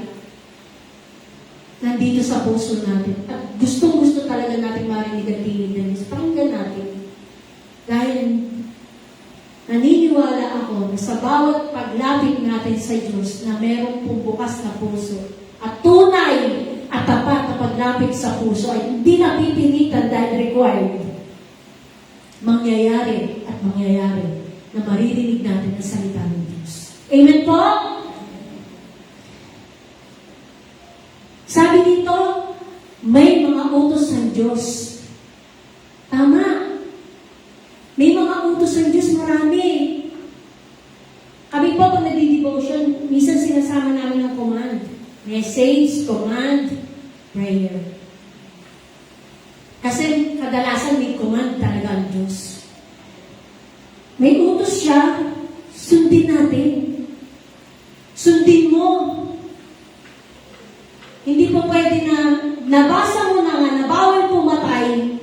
nandito sa puso natin, at gustong-gusto talaga natin marinig ang tinig ng Diyos, pakinggan natin. Dahil naniniwala ako na sa bawat paglapit natin sa Diyos na merong pumbukas na puso at tunay at tapat na paglapit sa puso ay hindi napipilitan dahil required. Mangyayari at mangyayari na maririnig natin ang salita ng Diyos. Amen po? Sabi dito, may mga utos ng Diyos. Tama. May mga utos ng Diyos, marami. Kami po, pag nagdi-devotion, minsan sinasama namin ang command. Message, command, prayer. Kasi kadalasan may command talaga ang Diyos. May utos siya, sundin natin. Sundin mo. Hindi po pwede na nabasa mo na nga na bawal pumatay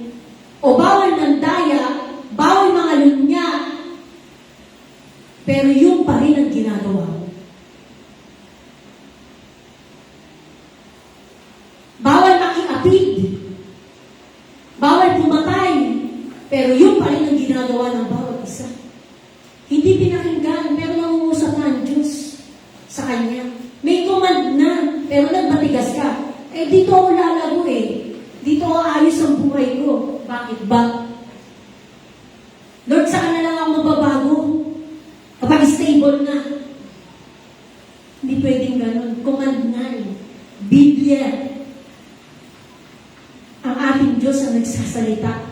o bawal mandaya, bawal mga lunya, pero yung pa rin ang ginagawa mo. Bawal makiapid, bawal pumatay, pero yung pa rin ang ginagawa ng bawat isa. Hindi pinakinggan, pero nangungusap na ang Diyos sa Kanya. May command na, pero nagbatigas ka. Eh, dito ako lalago eh. Dito ako ayos ang buhay ko. Bakit ba? Lord, saan na lang ako mababago? Kapag stable na. Hindi pwedeng ganun. Command nga eh. Biblia. Ang ating Diyos ang nagsasalita.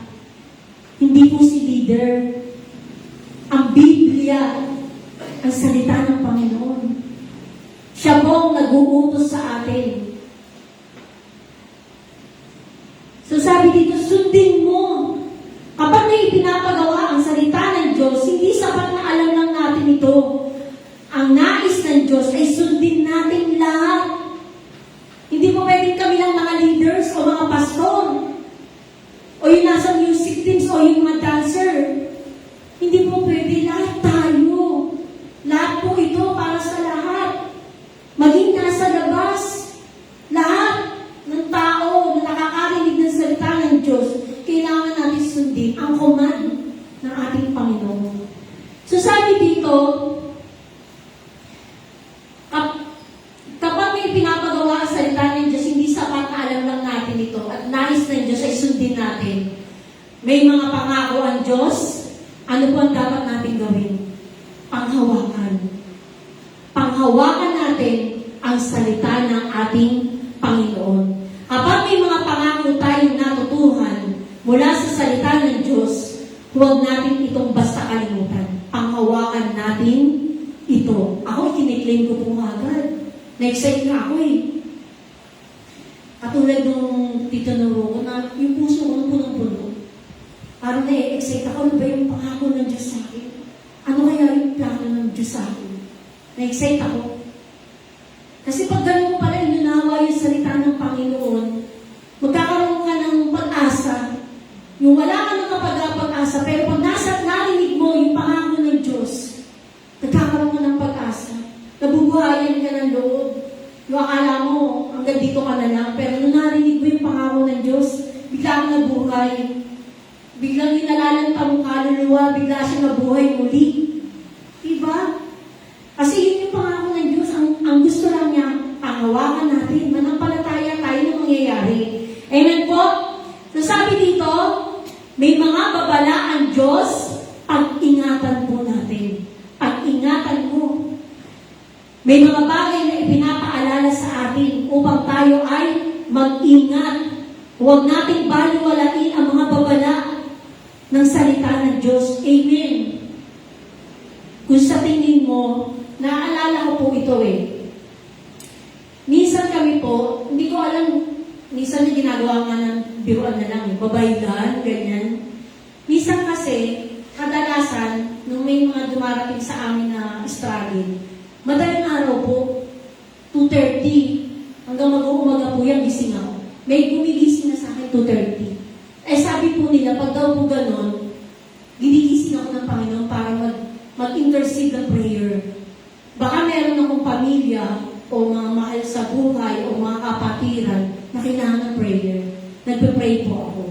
Hindi po si leader. Ang Biblia, ang salita ng Panginoon. Siya po ang nag-uutos sa atin. So sabi dito, sundin mo. Kapag may pinapagawa ang salita ng Diyos, hindi sapat na alam lang natin ito. Ang nais ng Diyos ay sundin natin lahat. Hindi po pwedeng kami lang mga leaders o mga pastor. O yung nasa music teams o yung mga dancer. Hindi po pwede. Lahat tayo. Lahat po ito para sa lahat. Maging nasa labas, lahat ng tao na nakakarinig ng salita ng Diyos, kailangan natin sundin ang command ng ating Panginoon. So sabi dito, kapag may pinapagawa ang salita ng Diyos, hindi sapat na alam lang natin ito at nais ng Diyos ay sundin natin. May mga pangako ang Diyos, ano po ang dapat natin gawin? Panghawakan. Panghawakan natin ang salita ng ating Panginoon. Kapag may mga pangako tayong natutuhan mula sa salita ng Diyos, huwag natin itong basta kalimutan. Panghawakan natin ito. Ako, kiniklaim ko po agad. Na-excite na ako eh. Katulad nung tito Nuro ko na yung puso ko punong-puno. Parang na-excite ako, ano ba yung pangako ng Diyos sa akin? Ano kaya yung plano ng Diyos sa akin? Na-excite ako. Kasi pag ganun mo pala inunawa yung salita ng Panginoon, magkakaroon ka ng pag-asa. Yung wala ka ng kapag-pag-asa, pero pag narinig mo yung pangako ng Diyos, nagkakaroon ka ng pag-asa. Nabubuhayan ka ng loob. Yung akala mo, hanggang dito ka na lang, pero nung narinig mo yung pangako ng Diyos, bigla kang nabuhay. Biglang inalalan ka mong kaluluwa, bigla siya nabuhay muli. Diba? Kasi yun yung pangako ng Diyos. Ang gusto lang niya, panghawakan natin. Manampalataya tayo ng mangyayari. Amen po? So sabi dito, may mga babala ang Diyos, pag-ingatan po natin. Pag-ingatan mo. May mga bagay na ipinapaalala sa atin upang tayo ay mag-ingat. Huwag nating baliwalain ang mga babala ng salita ng Diyos. Amen. Kung sa tingin mo, naaalala ko po ito eh. Minsan kami po, hindi ko alam, minsan yung ginagawa nga ng biruan na lang, babaylan, ganyan. Minsan kasi, kadalasan, nung may mga dumarating sa amin na struggle, madaling araw po, may gumigising na sa akin 2:30. Eh sabi po nila, pag daw po ganon, ginigising ako ng Panginoon para mag-intercede ng prayer. Baka meron akong pamilya o mga mahal sa buhay o mga kapatiran na kailangan ng prayer. Nagpe-pray po ako.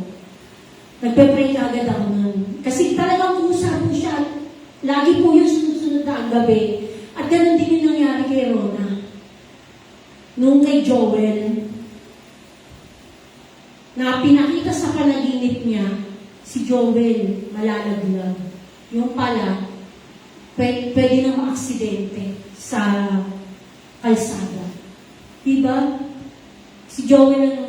Nagpe-pray agad ako nun. Kasi talagang usap po siya. Lagi po yung sunod-sunod na ang gabi. At ganun din yung nangyari kay Rona. Nung kay Joel, na pinakita sa panaginip niya, si Joel malalaglag. Yung pala, pwede na maaksidente sa kalsada. Diba? Si Joel ang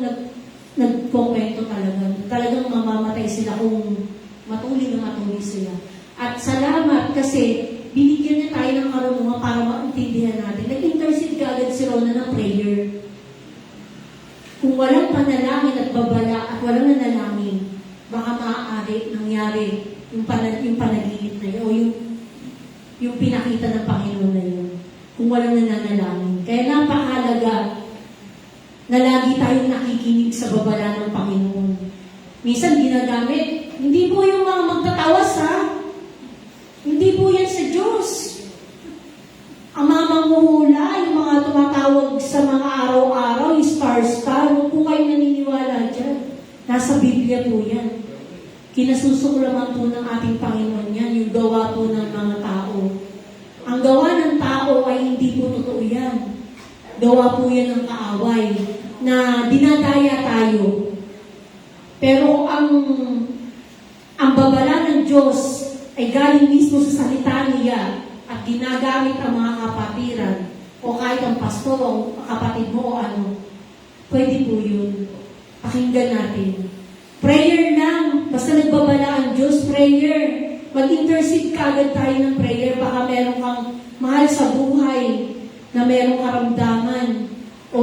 nagkukwento talaga. Talagang mamamatay sila kung matuloy na matuloy sila. At salamat kasi binigyan niya tayo ng karunungan para maintindihan natin. Nag-intercede ka agad si Rona ng prayer. Kung walang panalangin at babala at walang nanalangin, baka maaari nangyari yung panaginip na yun o yung pinakita ng Panginoon na yun. Kung walang nananalangin. Kaya napakahalaga na lagi tayong nakikinig sa babala ng Panginoon. Minsan ginagamit, hindi po yung mga magtatawas ha. Hindi po yan sa Diyos. Ang mga manghuhula, yung mga tumatawag sa mga araw-araw, yung star-star, huwag po kayo naniniwala dyan. Nasa Biblia po yan. Kinasusuklaman po ng ating Panginoon yan, yung gawa po ng mga tao. Ang gawa ng tao ay hindi po totoo yan. Gawa po yan ng kaaway na dinadaya tayo. Pero ang babala ng Diyos ay galing mismo sa salita niya at ginagamit ang mga kapatiran o kahit ang pastor o kapatid mo o ano. Pwede po yun. Pakinggan natin. Prayer lang. Basta nagbabala ang Diyos, prayer. Mag-intercede ka agad tayo ng prayer. Baka meron kang mahal sa buhay na merong karamdaman o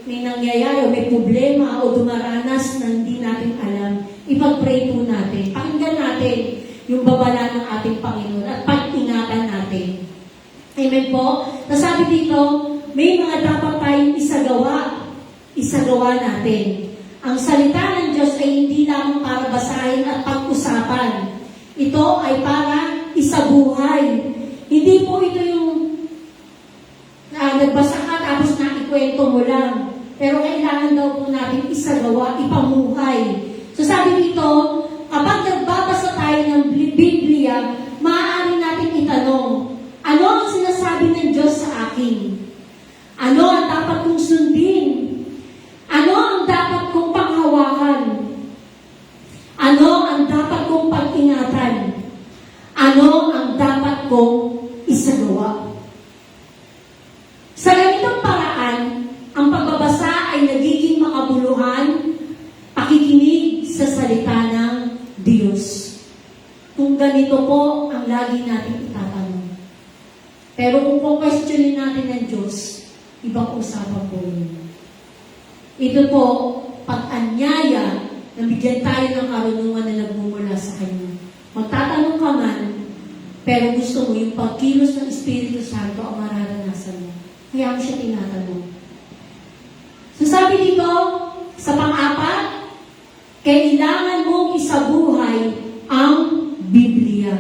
may nangyayari o may problema o dumaranas na hindi natin alam. Ipag-pray po natin. Pakinggan natin yung babala ng ating Panginoon at pag-ingatan natin. Amen po? Nasabi dito, may mga dapat tayong isagawa natin. Ang salita ng Diyos ay hindi lamang para basahin at pag-usapan. Ito ay para isabuhay. Hindi po ito yung nagbasa ka tapos nakikwento mo lang. Pero kailangan daw po natin isagawa, ipamuhay. So sabi dito, kapag nagbabasa tayo ng Biblia, maaari natin itanong, ano ang sinasabi ng Diyos sa akin? Ano ang dapat kong sundin? Ano ang dapat kong panghawakan? Ano ang dapat kong pag-ingatan? Ano ang dapat kong isagawa? Sa ganitong paraan, ang pagbabasa ay nagiging makabuluhan, pakikinig sa salita ng Diyos. Kung ganito po ang lagi natin itatanong. Pero kung questionin natin ng Diyos, ibang usapan po yun. Ito po, pag-anyaya, nabigyan tayo ng karunungan na nagmumula sa Kanya. Magtatanong ka man, pero gusto mo yung pagkilos ng Espiritu Santo ang mararanasan mo. Kaya mo siya tinatanong. So sabi dito, sa pang-apat, kailangan mong isabuhay ang Biblia.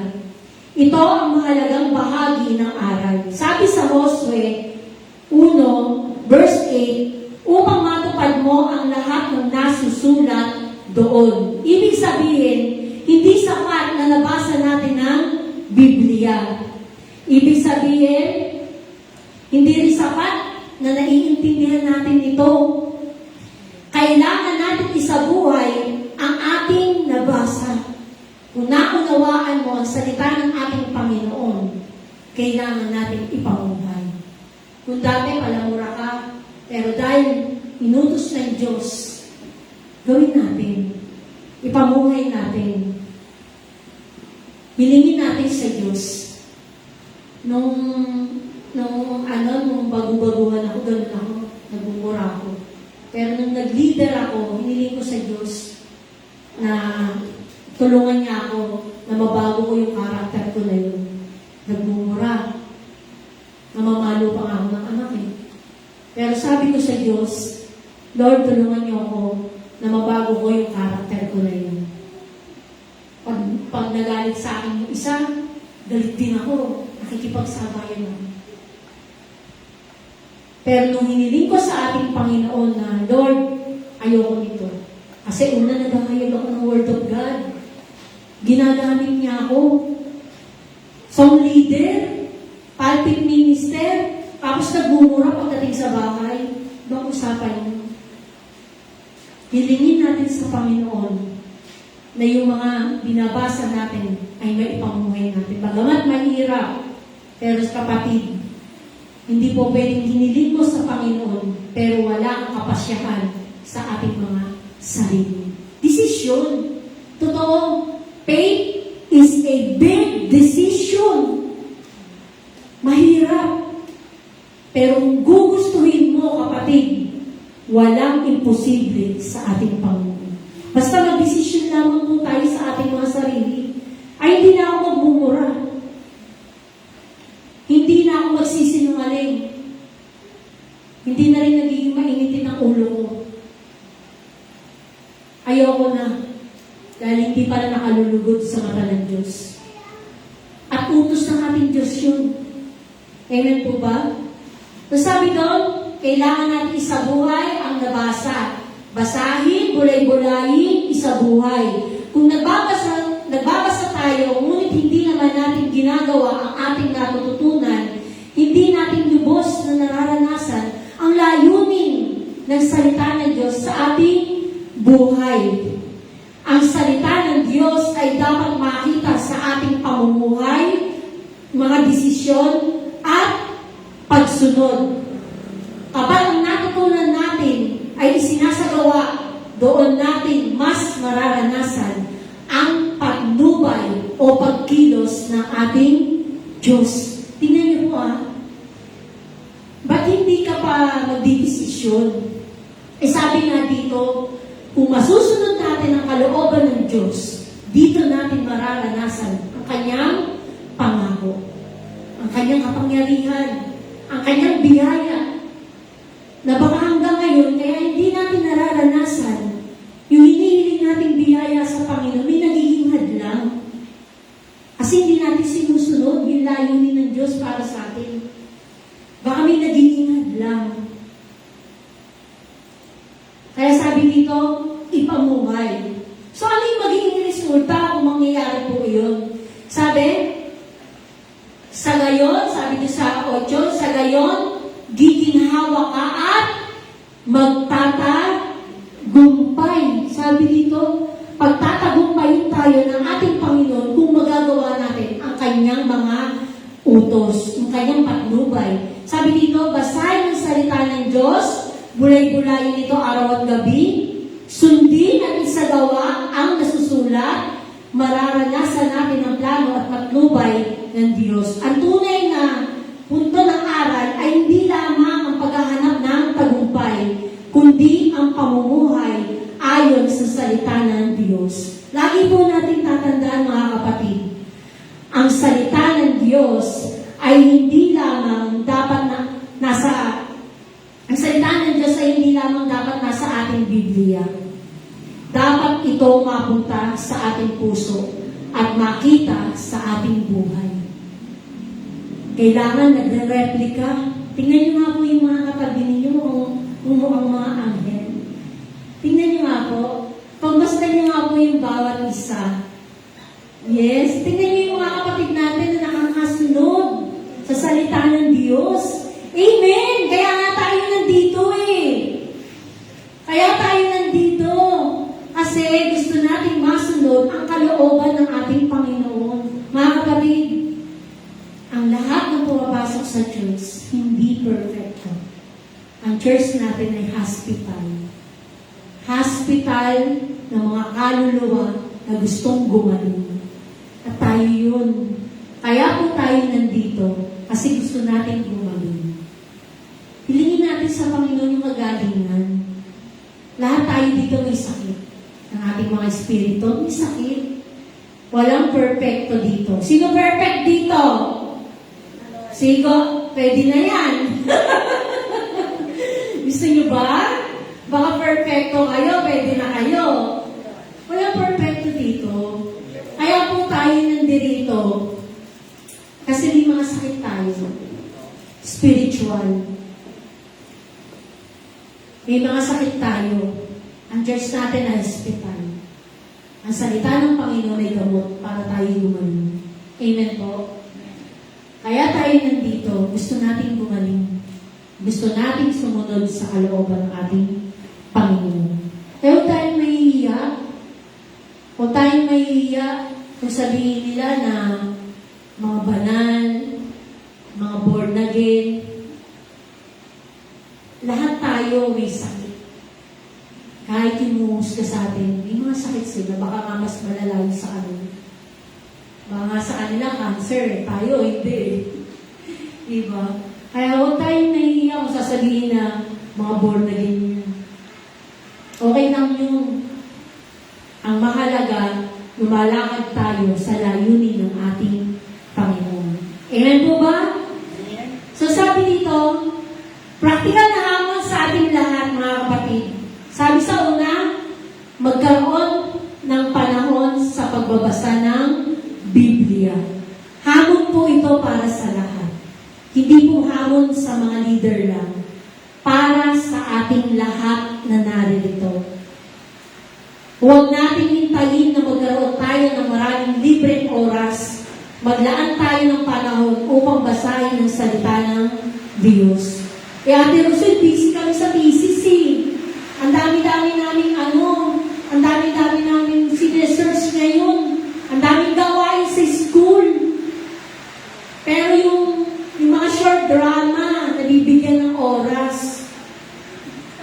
Ito ang mahalagang bahagi ng aral. Sabi sa Josue 1, verse 8, upang matupad mo ang lahat ng nasusulat doon. Ibig sabihin, hindi sapat na nabasa natin ang Biblia. Ibig sabihin, hindi rin sapat na naiintindihan natin ito. Kailangan natin isabuhay ang ating nabasa. Kung naunawaan mo ang salita ng ating Panginoon, kailangan natin ipamuhay. Kung dati palamura ka, pero dahil inutos ng Diyos, gawin natin. Ipamuhay natin. Hilingin natin sa Diyos. Nung bago-baguhan ako, ganun ako, nagmumura ako. Pero nung nag-leader ako, hiniling ko sa Diyos na tulungan niya ako na mabago ko yung karakter ko na yun. Nagmumura. Namamalo pa ako ng anak eh. Pero sabi ko sa Diyos, Lord, tulungan niyo pakikipagsabayan namin. Pero nung hiniling ko sa ating Panginoon na, Lord, ayoko nito. Kasi una naghahayag ako ng Word of God. Ginagamit niya ako. Song leader, pulpit minister, tapos nagbumura pagdating sa bahay. Ibang usapan niyo. Hilingin natin sa Panginoon na yung mga binabasa natin ay may ipamumuhay natin. Bagamat mahirap, pero kapatid, hindi po pwedeng hiniling mo sa Panginoon, pero wala kang kapasyahan sa ating mga sarili. Desisyon. Totoo, faith is a big decision. Mahirap. Pero kung gugustuhin mo, kapatid, walang imposible sa ating Panginoon. Basta mag-desisyon lamang po tayo sa ating mga sarili, ay hindi na ako magmumura. Hindi na ako magsisinungaling. Hindi na rin nagiging mainitin ang ulo ko. Ayoko na. Dahil hindi pala nakalulugod sa mata ng Diyos. At utos ng ating Diyos yun. Amen po ba? So sabi doon, kailangan natin isabuhay ang nabasa. Basahin, bulay-bulayin, isabuhay. Kung nagbabasa tayo, ngunit hindi naman natin ginagawa ang ating natututunan, hindi natin lubos na nararanasan ang layunin ng salita ng Diyos sa ating buhay. Ang salita ng Diyos ay dapat makita sa ating pamumuhay, mga desisyon, at pagsunod. Kapag ang natutunan natin ay isinasagawa, doon natin mas mararanasan ang patnubay o pagkilos ng ating Diyos. Tingnan niyo po ba't hindi ka pa magdidesisyon? Sabi nga dito, kung masusunod natin ang kalooban ng Diyos, dito natin mararanasan ang kanyang pangako, ang kanyang kapangyarihan, ang kanyang biyaya, na baka hanggang ngayon, kaya hindi natin nararanasan yung hinihiling nating biyaya sa Panginoon, may nagiging hadlang. Kasi hindi natin sinusunod yung layunin ng Diyos para sa atin. Baka may nagiging hadlang. Kaya sabi dito, ipamuhay. So ano yung magiging resulta kung mangyayari po yun? Sabi, sa gayon, sabi dito sa 8, sa gayon, giginhawa ka at magtatagumpay. Sabi dito, pagtatagumpayin tayo ng ating Panginoon kung magagawa natin ang kanyang mga utos, ang kanyang patnubay. Sabi dito, basahin ang salita ng Diyos, bulay-bulayin ito araw at gabi, sundin at isagawa ang nasusulat, mararanasan natin ang plano at patnubay ng Diyos. Ang tunay na punto ng aral ay hindi lamang ang paghahanap ng tagumpay, kundi ang pamumuhay ayon sa salita ng Diyos. Lagi po natin tatandaan, mga kapatid, ang salita ng Diyos ay hindi lamang dapat ang salita ng Diyos ay hindi lamang dapat nasa ating Biblia. Dapat ito mapunta sa ating puso at makita sa ating buhay. Kailangan nagre-replika. Tingnan niyo nga po yung mga katabi ninyo kung mukhang mga anghel. Tingnan niyo nga po. Pagmasdan niyo nga po yung bawat isa. Yes, tingnan niyo yung mga kapatid natin na nakakasunod sa salita ng Diyos. Amen! Kaya nga tayo nandito Kaya tayo nandito. Kasi gusto nating masunod ang kalooban ng ating Panginoon. Mga kapatid, ang lahat ng pumapasok sa church, hindi perfecto. Ang church natin ay hospital. Hospital ng mga kaluluwa na gustong gumaling. At tayo yun. Kaya po tayo nandito kasi gusto natin gumaling. Hilingin natin sa Panginoon yung kagalingan. Lahat tayo dito may sakit. Ang ating mga espiritu may sakit. Walang perfecto dito. Sino perfect dito? Sigo, pwede na yan. Gusto nyo ba? Baka perfecto kayo, pwede na kayo. Walang perfecto dito. Kaya po tayo nandito. Kasi may mga sakit tayo. spiritual. May mga sakit tayo. Ang church natin ay hospital. Ang salita ng Panginoon ay gamot para tayo gumaling. Amen po. Kaya tayo nandito, gusto nating gumaling. Gusto nating sumunod sa kalooban ng ating Panginoon. Kaya huwag tayong mahihiya. Huwag tayong mahihiya kung sabihin nila na mga banal, mga born again, lahat tayo may sakit. Kahit yung ka sa atin, may mga sakit sila, baka nga mas malala sa kanila. Baka nga sa kanila, cancer, tayo, hindi. Diba? Kaya huwag tayong nahihiya kung sasabihin na mga born again yun. Okay lang yun. Ang mahalaga, lumalakad tayo sa layunin ng ating Panginoon. Amen po ba? So sabi dito, practical na hamon sa ating lahat, mga kapatid. Sabi sa una, magkaroon ng panahon sa pagbabasa ng Biblia. Hamon po ito para sa lahat. Hindi po hamon sa mga leader lang. Para sa ating lahat na naririto. Huwag natin hintayin na magkaroon tayo ng maraming libreng oras. Maglaan tayo ng panahon upang basahin ang salita ng Diyos. Ate Rosel, busy kami sa thesis eh. Ang dami-dami namin ang dami-dami namin sinesearch ngayon. Ang daming gawain sa school. Pero yung mga short drama, nabibigyan ng oras.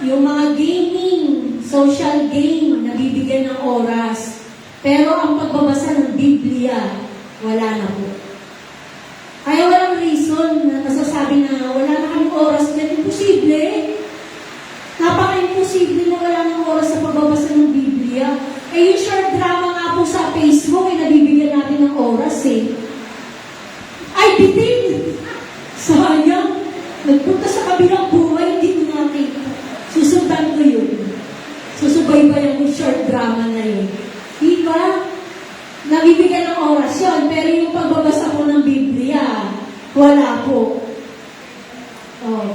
Yung mga gaming, social game, nabibigyan ng oras. Pero ang pagbabasa ng Biblia, wala na po. Kaya walang reason na nasasabi na wala na kaming oras. Imposible. Napaka-imposible na wala ng oras sa pagbabasa ng Biblia. Yung short drama nga po sa Facebook, nabibigyan natin ng oras eh. Ay, bitin! Sayang. Nagpunta sa kabilang buhay, hindi ko nakita. Susundan ko yun. Susubaybayan ko short drama na yun. Diba? Nabibigyan ng oras yun, pero yung pagbabasa ko ng Biblia, wala po. Oh.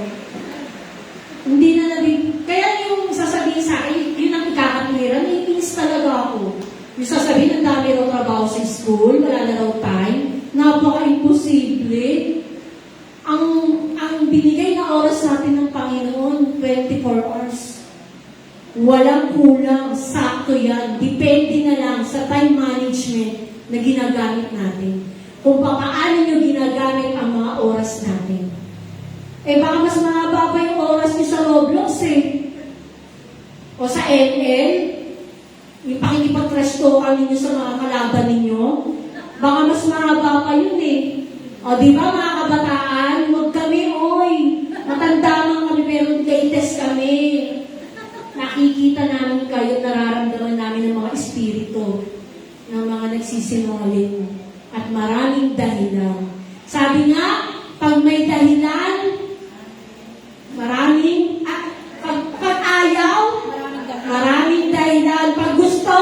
Hindi na kaya yung sasabihin sa akin, yun ang ikakatwiran, iinis talaga ako. Yung sasabihin, ang dami raw trabaho sa school, wala na raw time, napaka-imposible. Ang binigay na oras natin ng Panginoon, 24 hours. Walang kulang, sakto yan. Depende na lang sa time management na ginagamit natin. Kung paano nyo ginagamit ang mga oras natin. Baka mas mahaba pa yung oras nyo sa Roblox eh. O sa ML. Yung pakikipag-trash talkan ninyo sa mga kalaban ninyo. Baka mas mahaba pa yun eh. O diba mga kabataan, huwag kami, oy. Matanda man kami, pero latest kami. Nakikita namin kayo, nararamdaman namin ng mga espiritu, ng mga nagsisinungaling, at maraming dahilan. Sabi nga, pag may dahilan, maraming, pag ayaw, maraming dahilan. Pag gusto,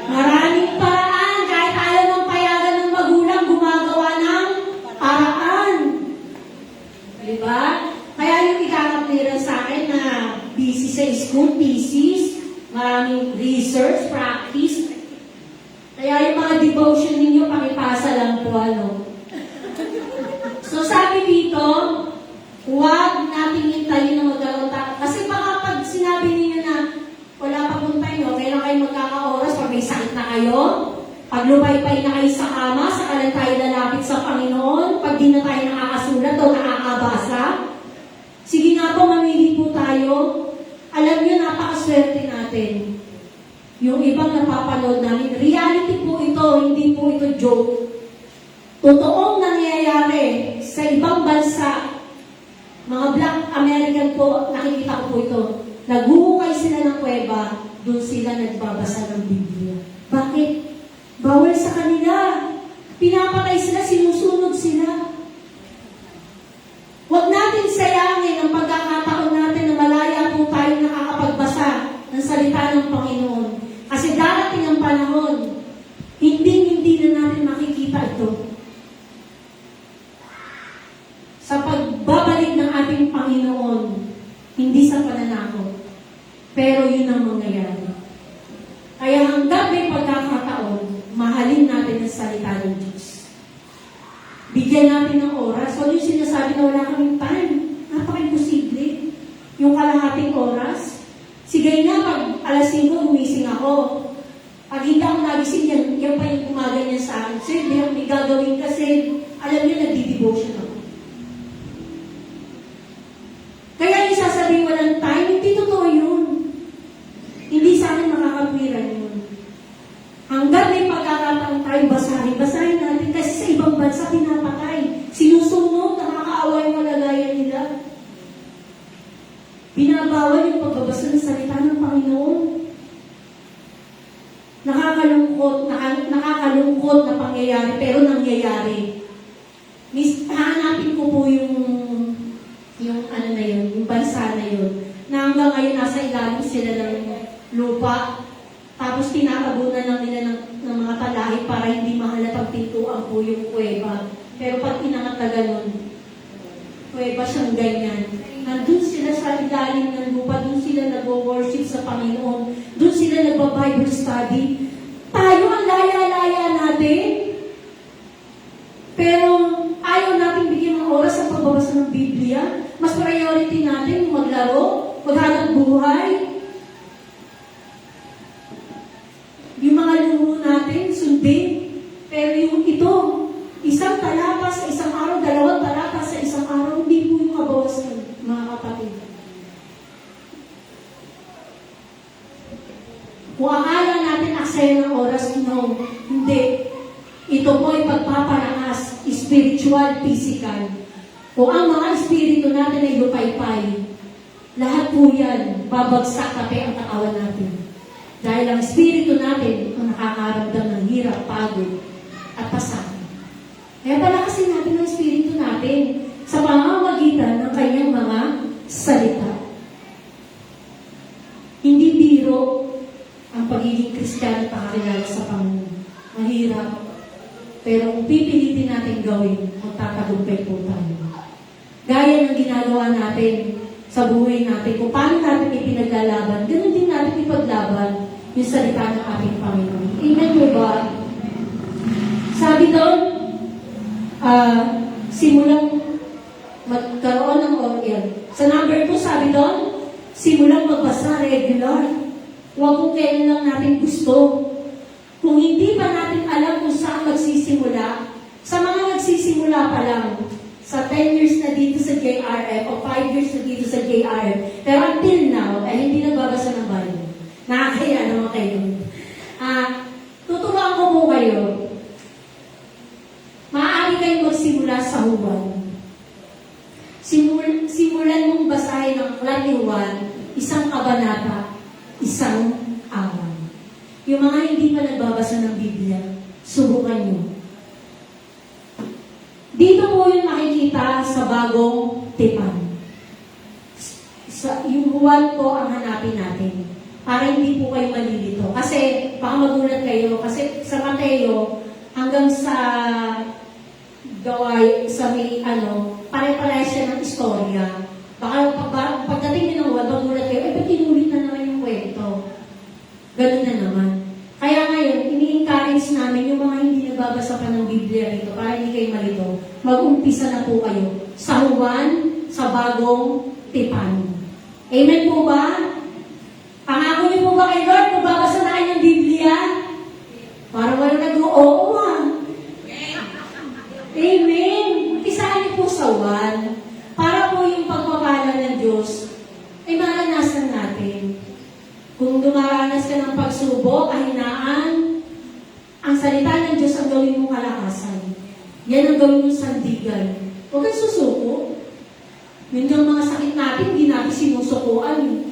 maraming paraan. Kahit ayaw ng payagan ng magulang, gumagawa ng paraan. Diba? Kaya yung ikakapira sa akin na busy sa school, thesis, maraming research, practice. Kaya yung mga devotion ninyo, pakipasa lang po, So sabi dito, huwag natin hintayin na magkaroon tayo. Kasi baka pag sinabi ninyo na wala pa pong time, kailan kayo magkaka-oras pag may sakit na kayo, pag lumaypay na kayo sa kama, saka lang tayo lalapit sa Panginoon, pag di na tayo nakakasulat o nakakabasa, sige nga po, mamili po tayo. Alam niyo, napakaswerte natin. Yung ibang napapanood namin, reality po ito, hindi po ito joke. Totoong nangyayari sa ibang bansa, mga Black American po, nakikita ko po ito. Naghuhukay sila ng kuweba, doon sila nagbabasa ng Biblia. Bakit? Bawal sa kanila. Pinapatay sila, sinusunod sila. Huwag natin sayangin ang pagkakataon natin na malaya po tayo nakakapagbasa ng salita ng Panginoon. Kasi darating ang panahon, hindi na natin makikita ito. Sa pagbabalik ng ating bigyan natin ng oras. So yung sinasabi na wala kaming time, napaka-imposible. Yung kalahating oras. Sige nga, pag alas 5, gumising ako. Pag hindi ako nagising, yan pa yung gumaganyan sa akin. Sir, hindi ako may gagawin kasi, alam niyo, nagdi-devotion ako. Kaya yung sasabihin walang time, hindi totoo yun. Hindi sa akin makakapwiran yun. Hanggang may pagkakataon tayo, basahin natin. Kasi sa ibang bansa, pinapatay. Sinusunod, nakakaawa yung malagayan nila. Binabawal yung pagbabasa ng salita ng Panginoon. Nakakalungkot na pangyayari, pero nangyayari. Hahanapin ko po yung ano na yun, yung bansa na yun, na hanggang ngayon nasa ilalim sila ng lupa, tapos tinatabunan lang nila ng mga talahib para hindi mahalatang pintuan po yung kuweba. Pero pag inangat na ganun, kuweba siyang ganyan. Nandun sila sa ilalim ng lupa, dun sila nag-worship sa Panginoon, dun sila nag-Bible study. Tayo ang laya-laya natin, pero ayaw natin bigyan ng oras sa pagbabasa ng Biblia. Mas priority natin yung maglaro, maghanap buhay. Yung mga luho natin, sundin. Pero yung ito, isang talata sa isang araw, dalawang talata sa isang araw, hindi po yung kabawasan, mga kapatid. Kung akala natin aksaya ng oras, no, hindi. Ito po ay pagpapalakas, spiritual, physical. Kung ang mga espiritu natin ay lupaypay, lahat po yan, babagsak tabi ang katawan natin. Dahil ang espiritu natin ang nakakaramdam ng hirap, pagod, at pasakit. Kaya palakasin natin ang espiritu natin sa pamamagitan ng kanyang mga salita. Hindi biro ang pagiging Kristiyano at pakakilala sa Panginoon. Mahirap. Pero kung pipilitin natin gawin, magtatagumpay po tayo. Gaya ng ginagawa natin sa buhay natin, kung paano natin ipinaglalaban, ganun din natin ipaglaban yung salita ng ating Panginoon. Amen po ba? Sabi doon, simulang magkaroon ng oil. Sa number 2, sabi doon, simulang magbasa regular. Huwag kung kailan lang natin gusto. Kung hindi pa natin alam kung saan magsisimula, sa mga nagsisimula pa lang, sa 10 years na dito sa JRF o 5 years na dito sa JRF, pero until now, ay hindi nagbabasa ng Bible. Nakakaya naman kayo. Tuturuan ko po kayo. Maaari kayong magsimula sa Juan. Simulan mong basahin ng aklat ni Juan, isang kabanata, isang araw. Yung mga hindi pa nagbabasa ng Biblia, subukan nyo. Dito po yung makikita sa bagong tipan. Yung Juan po ang hanapin natin para hindi po kayo malilito. Kasi baka magulat kayo. Kasi sa Mateo, hanggang sa Gaway, sa may pare-pare siya ng istorya. Baka pagdating nyo ng Juan, magulat kayo, ba't inulit na naman yung kwento? Ganun na naman. Kaya ngayon, ini-encourage namin yung mga hindi nagbabasa pa ng Biblia rito para hindi kayo malito. Mag-umpisa na po kayo sa Juan, sa bagong tipan. Amen po ba? Pangako niyo po ba kay Lord kung babasa na kayo ng Biblia? Para wala nag-oo Amen. Umpisahan niyo po sa Juan para po yung pagpapala ng Diyos ay maranasan natin. Kung dumaranas ka ng pagsubok, kahinaan, ang salita ng Diyos ang gawin mong kalakasan. Yan ang gawin mong sandigan. Huwag kang susuko. Yun yung mga sakit natin, hindi natin sinusukuan.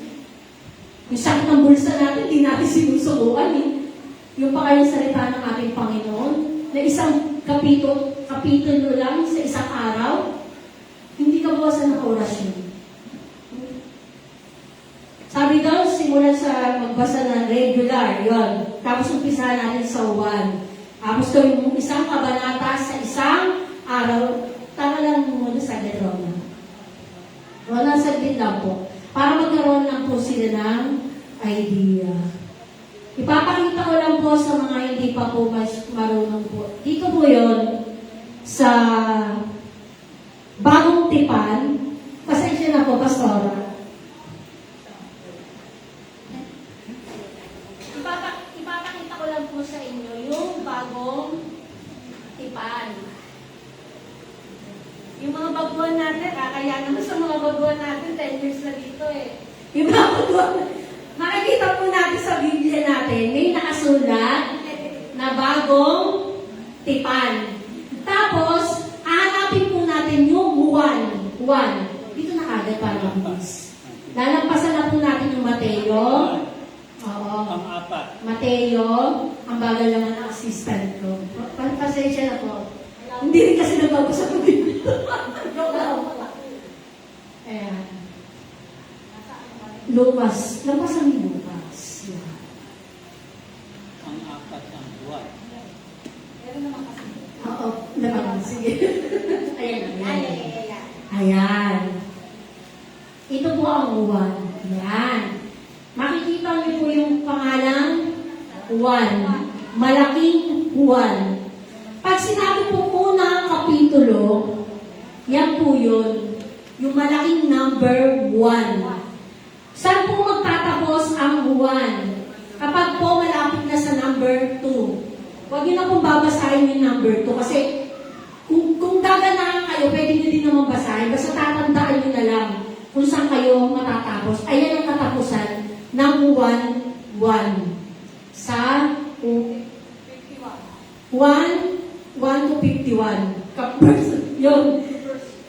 Yung sakit ng bulsa natin, hindi natin sinusukuan. Yung pa kayong salita ng ating Panginoon, na isang kapitulo lang sa isang araw, hindi ka bawasan ng orasyon. Sabi daw, simulan sa magbasa ng regular, yon. Tapos umpisahan natin sa Juan. Tapos gawin mo isang kabanata sa isang araw. Tama lang muna sa Rona. Rona, saglit lang po. Para magkaroon lang po sila ng idea. Ipapakita ko lang po sa mga hindi pa po mas marunong po. Dito po yon. sa Bagong Tipan. Pasensya na po, Pastora. Ipapakita ko lang po sa inyo yung Bagong Tipan. Yung mga baguhan natin, kaya naman sa mga baguhan natin, 10 years na dito eh. Yung mga baguhan, makikita po natin sa Biblia natin, may nakasulat na Bagong Tipan. Tapos, hahanapin po natin yung 1. Dito na kagad para mabilis. Lalampasan na po natin yung Mateo. Oo. Ang apat. Mateo, ang bagal naman ang assistant ko. Pasensya na po. Hindi rin kasi nagbabasa ko Biblia. Joke lang po. Ayan. Lucas. Lampasan ni Lucas. Yan. Ang apat ang buwan. Oo, naman. Sige. Ayan. Ayan. Ito po ang uwan. Ayan. Makikita niyo po yung pangalang uwan. Malaking uwan. Pag sinabi po unang kapitulo, yan po yun. Yung malaking number 1. Saan po magtatapos ang uwan? Kapag po malapit na sa number 2. Huwag niyo na pong babasahin yung number 2 kasi kung gaganahan kayo, pwede niyo din naman basahin. Basta tatandaan niyo na lang kung saan kayo matatapos. Ayan ang katapusan ng 1 sa 1 to 51. Yun.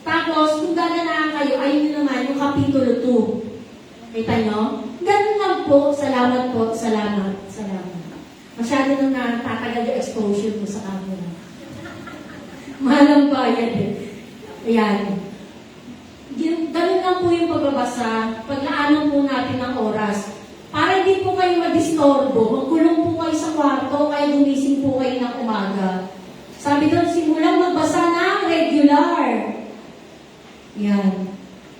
Tapos, kung gaganahan kayo, ayun nyo naman yung kapitulo 2. Kita nyo? Ganun lang po. Salamat po. Salamat. Masyado nang natatagal yung exposure mo sa camera. Mahal ang bayad eh. Ayan. Ganun lang po yung pagbabasa. Paglaanan po natin ng oras. Para hindi po kayo madistorbo. Magkulong po kayo sa kwarto, kaya gumising po kayo ng umaga. Sabi doon, simulang magbasa ng regular. Yan.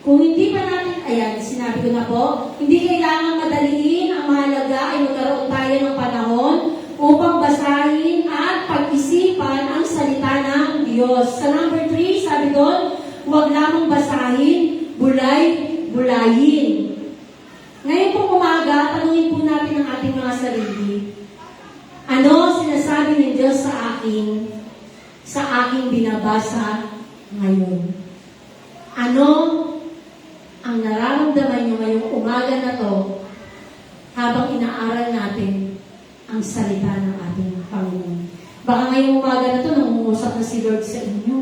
Kung hindi pa natin, ayan, sinabi ko na po, hindi kailangan madaliin. Ang mahalaga ay magkaroon tayo ng panahon upang basahin at pag-isipan ang salita ng Diyos. Sa number 3, sabi doon, huwag lamang basahin, bulay-bulayin. Ngayon pong umaga, tanungin po natin ang ating mga sarili. Ano sinasabi ng Diyos sa aking binabasa ngayon? Ano ang nararamdaman niyo ngayong umaga na to habang inaaral natin ang salita ng ating Panginoon? Baka ngayong umaga na to nangungusap na si Lord sa inyo.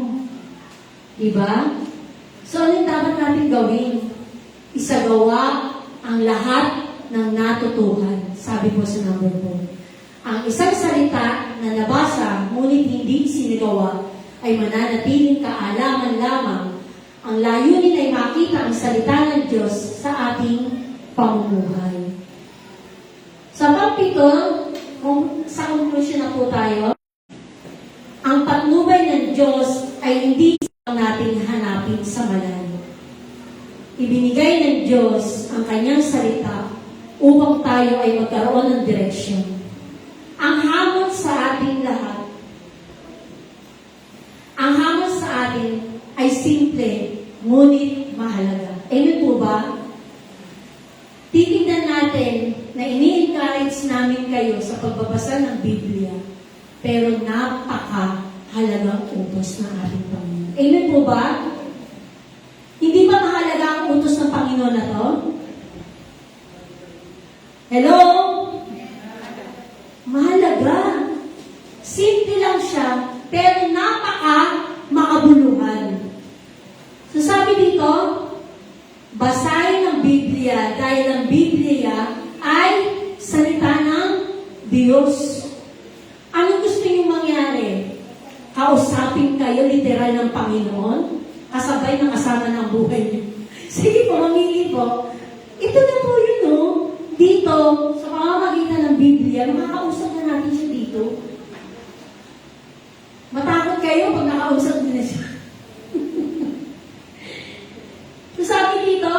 Diba? So, ano yung dapat natin gawin? Isagawa ang lahat ng natutuhan. Sabi po sa number 4. Ang isang salita na nabasa, ngunit hindi sinagawa, ay mananatiling kaalaman lamang. Ang layunin ay makita ang salita ng Diyos sa ating pamumuhay. Sa pang-7, sa conclusion na po tayo, ang patnubay ng Diyos ay hindi natin hanapin sa malayo. Ibinigay ng Diyos ang kanyang salita upang tayo ay magkaroon ng direksyon. Ang hamon sa ating lahat, ang hamon sa atin ay simple, ngunit mahalaga. Amen po ba? Titignan natin na ini-encourage namin kayo sa pagbabasa ng Biblia, pero napakahalagang utos ng ating Panginoon. Amen po ba? Hindi ba mahalaga ang utos ng Panginoon na to? Hello? Mahalaga. Simple lang siya, pero makabuluhan. So sabi dito, basahin ang Biblia dahil ang Biblia ay salita ng Diyos. Ano gusto niyo mangyari? Kausapin kayo literal ng Panginoon? Kasabay ng kasama ng buhay niyo. Sige po, mamili po. Ito na po yun, no? Dito, sa pamamagitan ng Biblia, makakausap na natin siya dito. Matakot kayo pag nakausap niyo na siya. So sabi dito,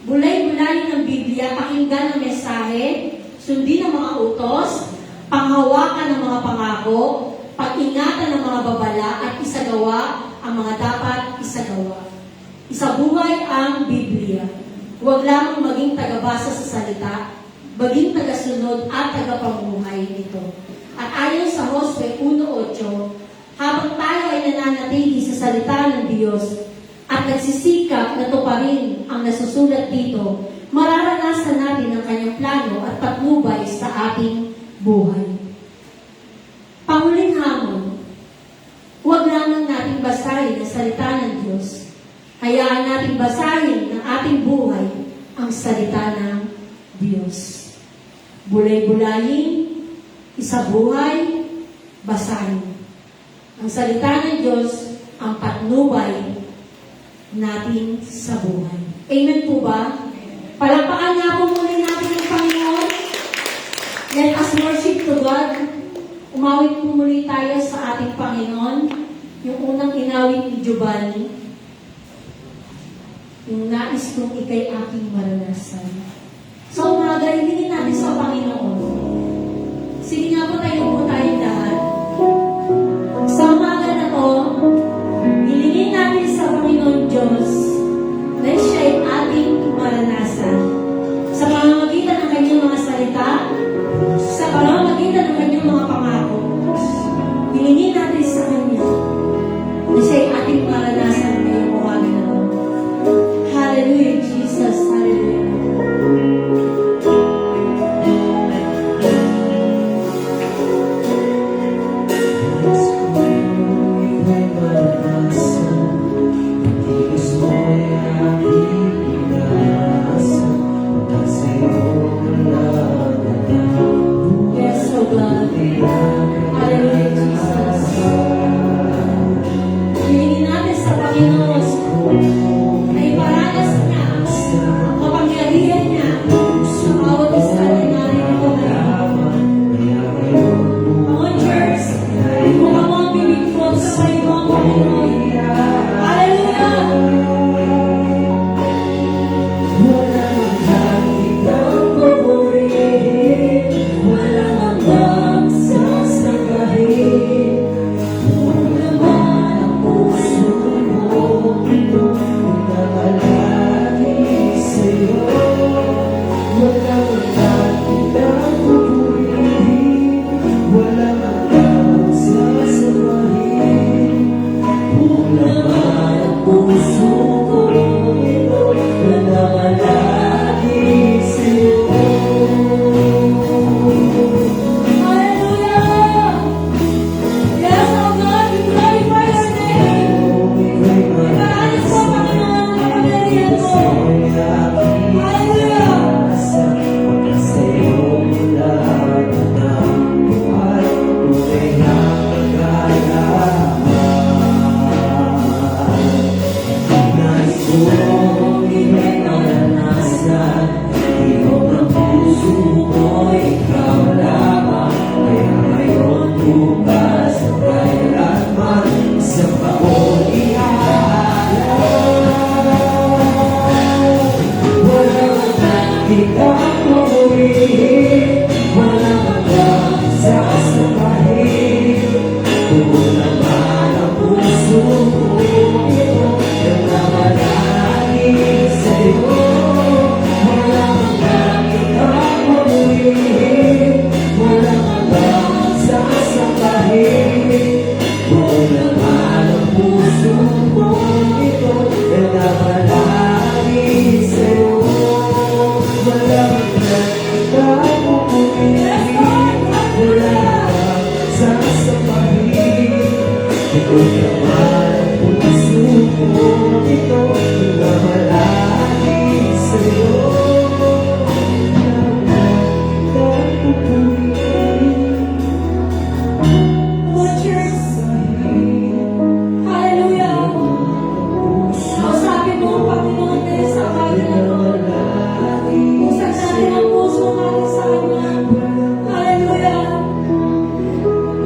bulay-bulayin ng Biblia, pakinggan ang mensahe, sundin ang mga utos, panghawakan ng mga pangako, pag-ingatan ng mga babala, at isagawa ang mga dapat isagawa. Isabuhay ang Biblia. Huwag lamang maging tagabasa sa salita, maging tagasunod at tagapamuhay nito. At ayon sa Josue 1:8, habang tayo ay nananatili sa salita ng Diyos at nagsisikap na tuparin ang nasusulat dito, mararanasan natin ang kanyang plano at patnubay sa ating buhay. Panguling hamon, huwag lamang natin basahin ang salita ng Diyos. Hayaan natin basahin ng ating buhay ang salita ng Diyos. Bulay-bulayin, isabuhay, basahin. Ang salita ng Diyos ang patnubay natin sa buhay. Amen po ba? Palakpakan nga po muli natin ang Panginoon. Let us worship to God. Umawit po muli tayo sa ating Panginoon. Yung unang inawit ni Giovanni. Yung nais kong ikay aking maranasan. So umaga, ilingin natin sa Panginoon. Sige nga po tayo tayong lahat. Sa umaga na to, ilingin natin sa Panginoon Diyos na siya'y ating maranasan. Sa pamamagitan ng kanyang mga salita, sa pamamagitan ng kanyang mga pangako, ilingin natin sa Kanya na siya'y ating maranasan ngayong umaga na to. Hallelujah, Jesus. Hallelujah. Yes, oh God. Hallelujah, Jesus. Hilingin natin sa Panginoon na iparanas niya ang kapangyarihan niya sa bawat isa na narito ngayon. Mga church, mukha mo ang bibig ko sa Panginoon. Hallelujah! Hallelujah!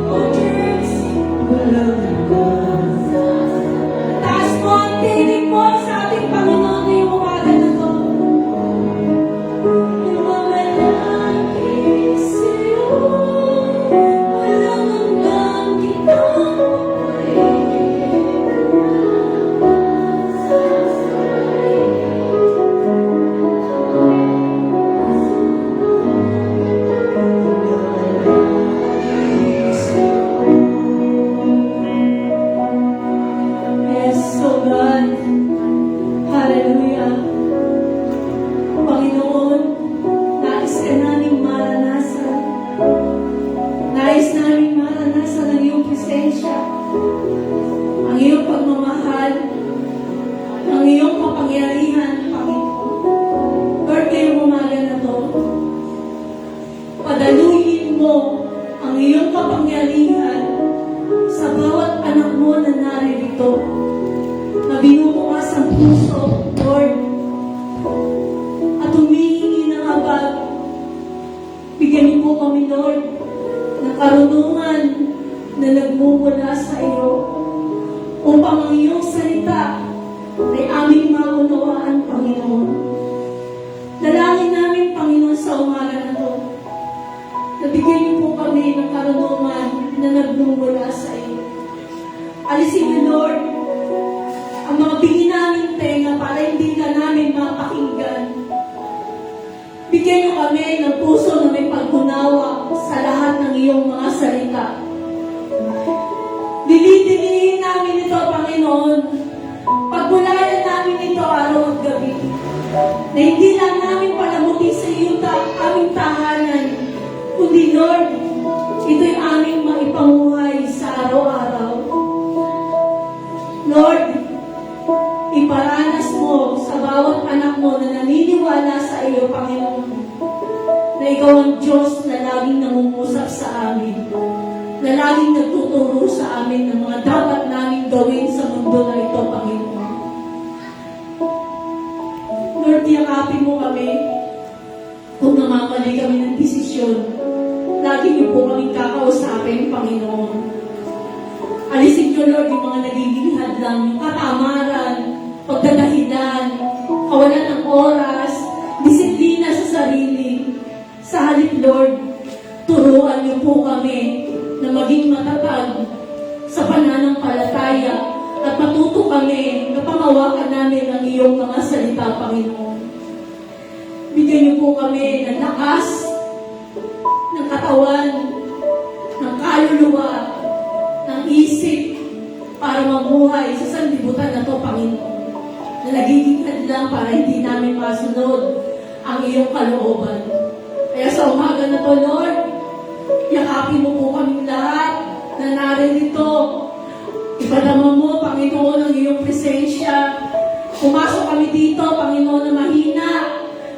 Oh, church! ang iyong pagmamahal, ang iyong kapangyarihan, Panginoon. Lord, ngayong umaga na to, padaluyin mo ang iyong kapangyarihan sa bawat anak mo na naririto, na binubukas ang puso, Lord, at humihingi ng habag. Bigyan niyo po kami, Lord, ng karunungan na nagmumula sa iyo, upang ang iyong salita ay aming maunawaan, Panginoon. Dalangin namin, Panginoon, sa umaga na to, nabigyan niyo po kami ng karunungan na nagmumula sa iyo. Alisin niyo, Lord, ang mga bingi namin tenga para hindi ka namin mapakinggan. Bigyan niyo kami ng puso na may pag-unawa sa lahat ng iyong mga salita. Dilidiliin namin ito, Panginoon. Pagbulayan namin ito araw at gabi. Na hindi lang namin palamuti sa iyong aming tahanan, kundi, Lord, ito'y aming maipamuhay sa araw-araw. Lord, iparanas mo sa bawat anak mo na naniniwala sa iyo, Panginoon, na ikaw ang Diyos na laging nangungusap sa amin, na laging nagtuturo sa amin ng mga dapat naming gawin sa mundo na ito, Panginoon. Lord, yakapin mo kami kung namamali kami ng desisyon. Lagi niyo po kaming kakausapin, Panginoon. Alisin niyo, Lord, yung mga nagiging hadlang, yung katamaran, pagdadahilan, kawalan ng oras, disiplina sa sarili. Sa halip, Lord, turuan niyo po kami na maging matatag sa pananampalataya at matuto kami na pangawakan namin ang iyong mga salita, Panginoon. Bigyan niyo po kami ng lakas, ng katawan, ng kaluluwa, ng isip, para mamuhay sa sanlibutan na to, Panginoon, na nagiging hadlang para hindi namin masunod ang iyong kalooban. Kaya sa umaga na to, Lord, yakapin mo po kami lahat na naririto. Ipadama mo, Panginoon, ang iyong presensya. Pumasok kami dito, Panginoon, na mahina,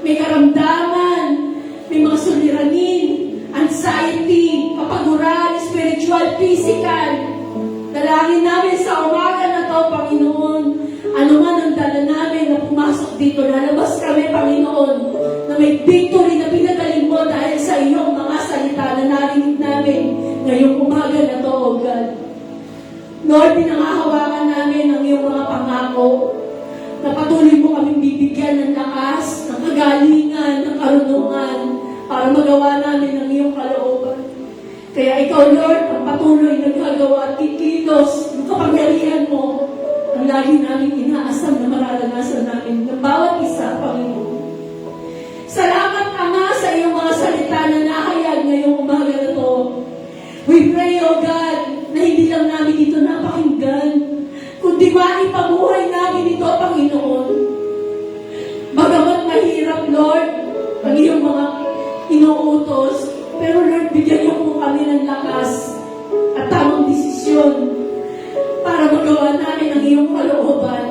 may karamdaman, may mga suliranin, anxiety, kapaguran, spiritual, physical. Dalangin namin sa umaga na to, Panginoon, ano man ang dala namin na pumasok dito, lalabas kami, Panginoon, na may victory na pinagaling mo dahil sa iyong mga salita na narinig namin ngayong umaga na to, O God. Lord, pinangahawakan namin ang iyong mga pangako, na patuloy mo kaming bibigyan ng lakas, ng kagalingan, ng karunungan, para magawa namin ang iyong kalooban. Kaya ikaw, Lord, ang patuloy nagagawa at kikilos ng kapangyarihan mo, ang lagi namin inaasam na mararanasan namin ng bawat isa, Panginoon. Salamat, Ama, sa iyong mga salita na nahayag ngayong umaga na to. We pray, O God, na hindi lang namin ito napakinggan, kundi maipabuhay namin ito, Panginoon. Bagamat mahirap, Lord, ang iyong mga inuutos, pero Lord, bigyan niyo po kami ng lakas at tamang desisyon para magawa namin ang iyong kalooban.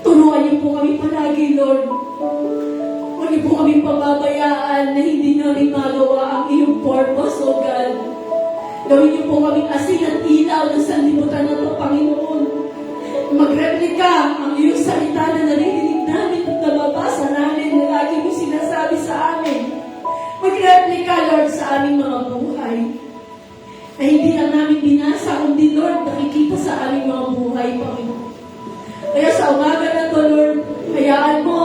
Turuan niyo po kami palagi, Lord. Huwag niyo po kami pababayaan na hindi namin magawa ang iyong purpose, O God. Gawin niyo po kami asin at ilaw ng sanlibutan na ito, Panginoon. Magreplika ang iyong salita na narinig namin at nababasa namin na lagi mo sinasabi sa amin. Magreplika, Lord, sa aming mga buhay. Na hindi lang namin binasa, kundi, Lord, nakikita sa aming mga buhay, Panginoon. Kaya sa umaga na to, Lord, hayaan mo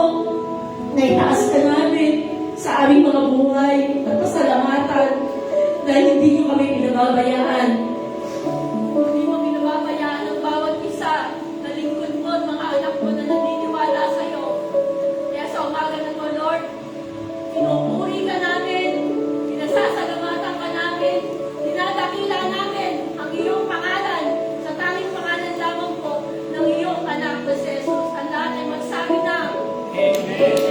na itaas ka namin sa aming mga buhay at pasalamatan dahil hindi niyo kami pinababayaan. Hindi mo pinababayaan ang bawat isa na lingkod mo at mga anak mo na naniniwala sa iyo. Kaya sa umaga na to, Lord, pinupuri ka namin, pinasasalamatan ka namin, dinadakila namin ang iyong pangalan sa tanging pangalan lamang po ng iyong anak na si Jesus. Ang lahat ay magsabi na, Amen.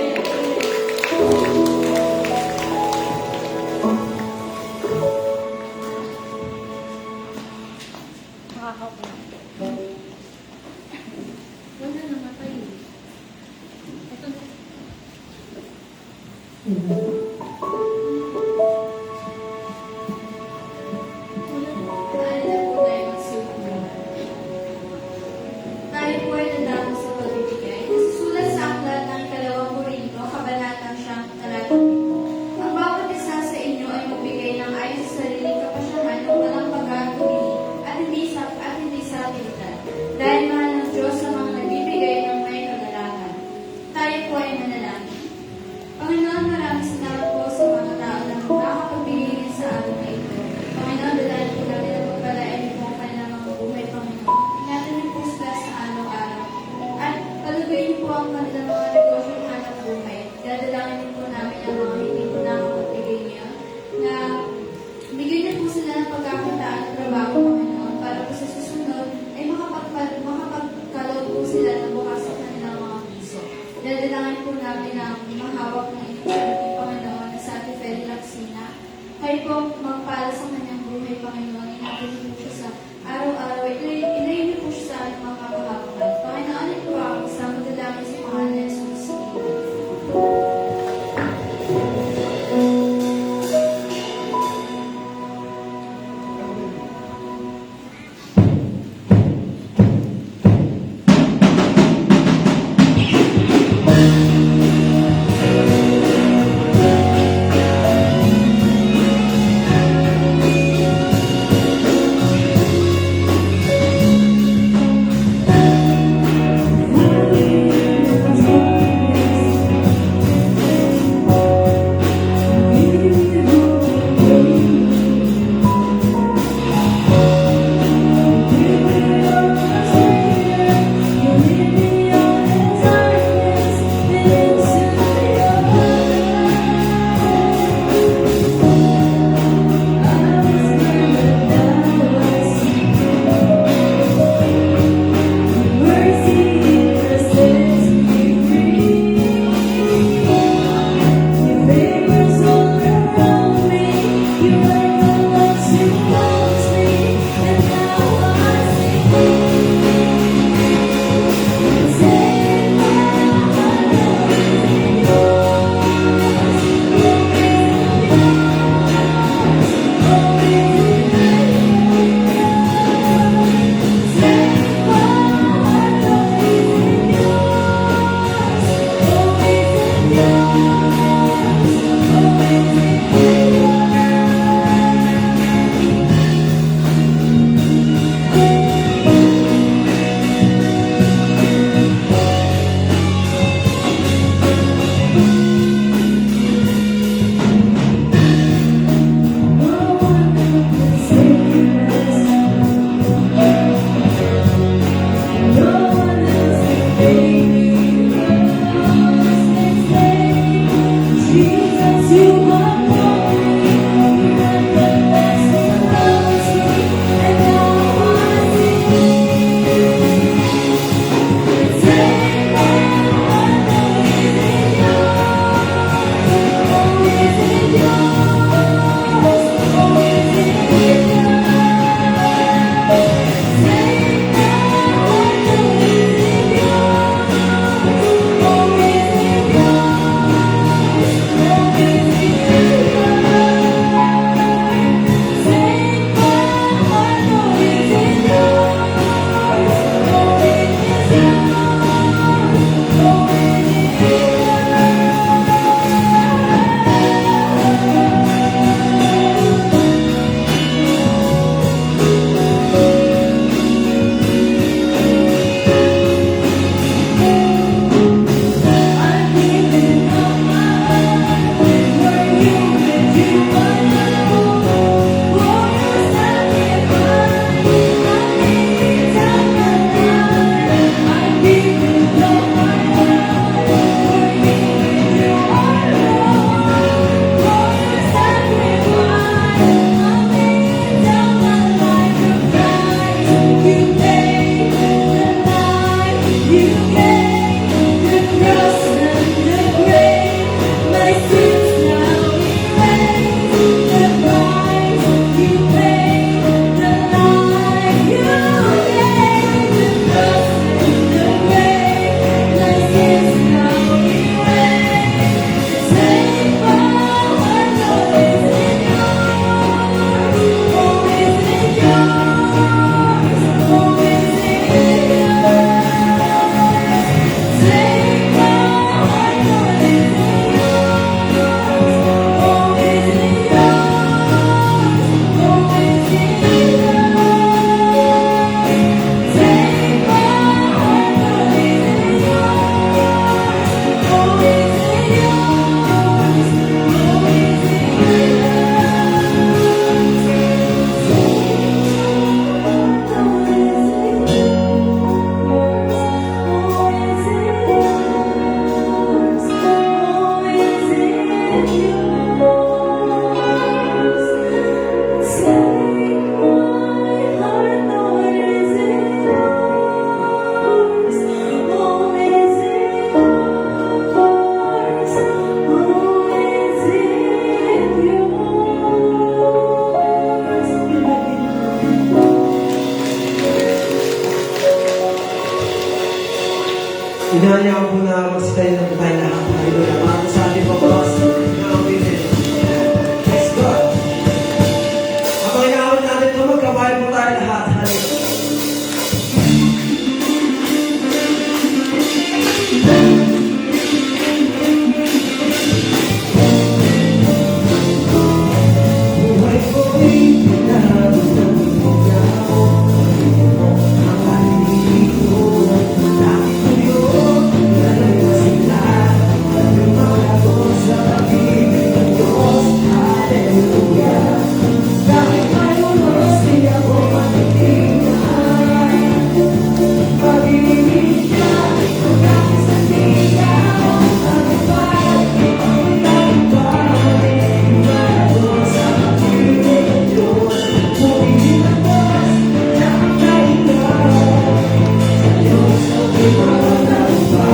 sila ng pagkakitaan at trabaho, Panginoon, para po sa susunod ay makapagkaloob po sila ng bukas sa kanilang mga piso. Dadalangin po namin ang mahawak ng inyong Panginoon na sa ating Feli Laksina. Kayo po magpala sa kanyang buhay, Panginoon. Inapin po siya sa araw-araw. Ilayin niyo po siya sa ating mga kahawakan. Panginoon, ito po ang isang madalangin sa pangalan ni Jesus. Amen. Inanya ko po na magsitayin na po tayo lahat. Hallelujah. Para sa ating pagkakas na awitin. Praise God. Habang inaawit natin ito, magkabayan po tayo lahat. Hallelujah. Buhay ko'y pinahalo ng ikaw. Ang pag-ibig ko, dahil ko yun, lalay na sila. Lumala ko sa pag-ibig ng Diyos. Hallelujah. Dahil mayroon di ako matitingan. Pag-ibig ka, pagkakit sa ikaw. Ang ipag, ang tagumpay. Lumala ko sa pag-ibig ng Diyos. Pumili ng Diyos, na ang kaingaw. Sa Diyos ko pinagtagumpay.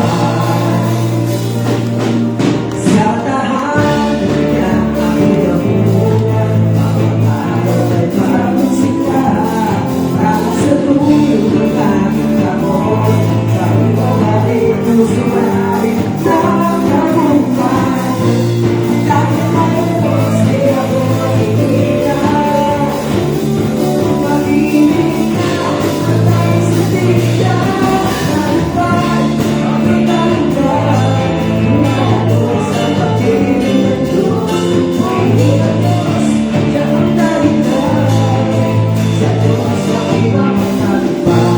Sa tahanan niya ako'y nabubuhay. Bawat araw ay parang sila. Para sa tuyo ng aking kamot. Sa ibabalik puso ay nagtagumpay. Dahil mayroon di ako makikinig. Pag-ibig ka, ang tayo sa tika. Tagumpay, ang tagumpay. Lumala ko sa pag-ibig ng Diyos. Pumili ng Diyos, siya ang tagumpay. Sa Diyos ako'y mapagtagumpay.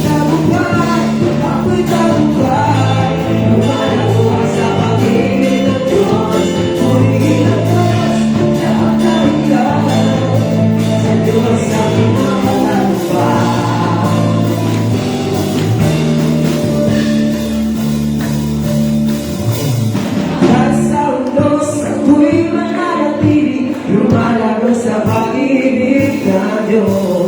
Tagumpay, ako'y tagumpay. Lumala ko sa pag-ibig ng Diyos. Pumili ng Diyos, siya ang tagumpay. Sa Diyos ako'y mapagtagumpay. Sa ulos ako'y mananatili. Lumalago sa pag-ibig ng Diyos.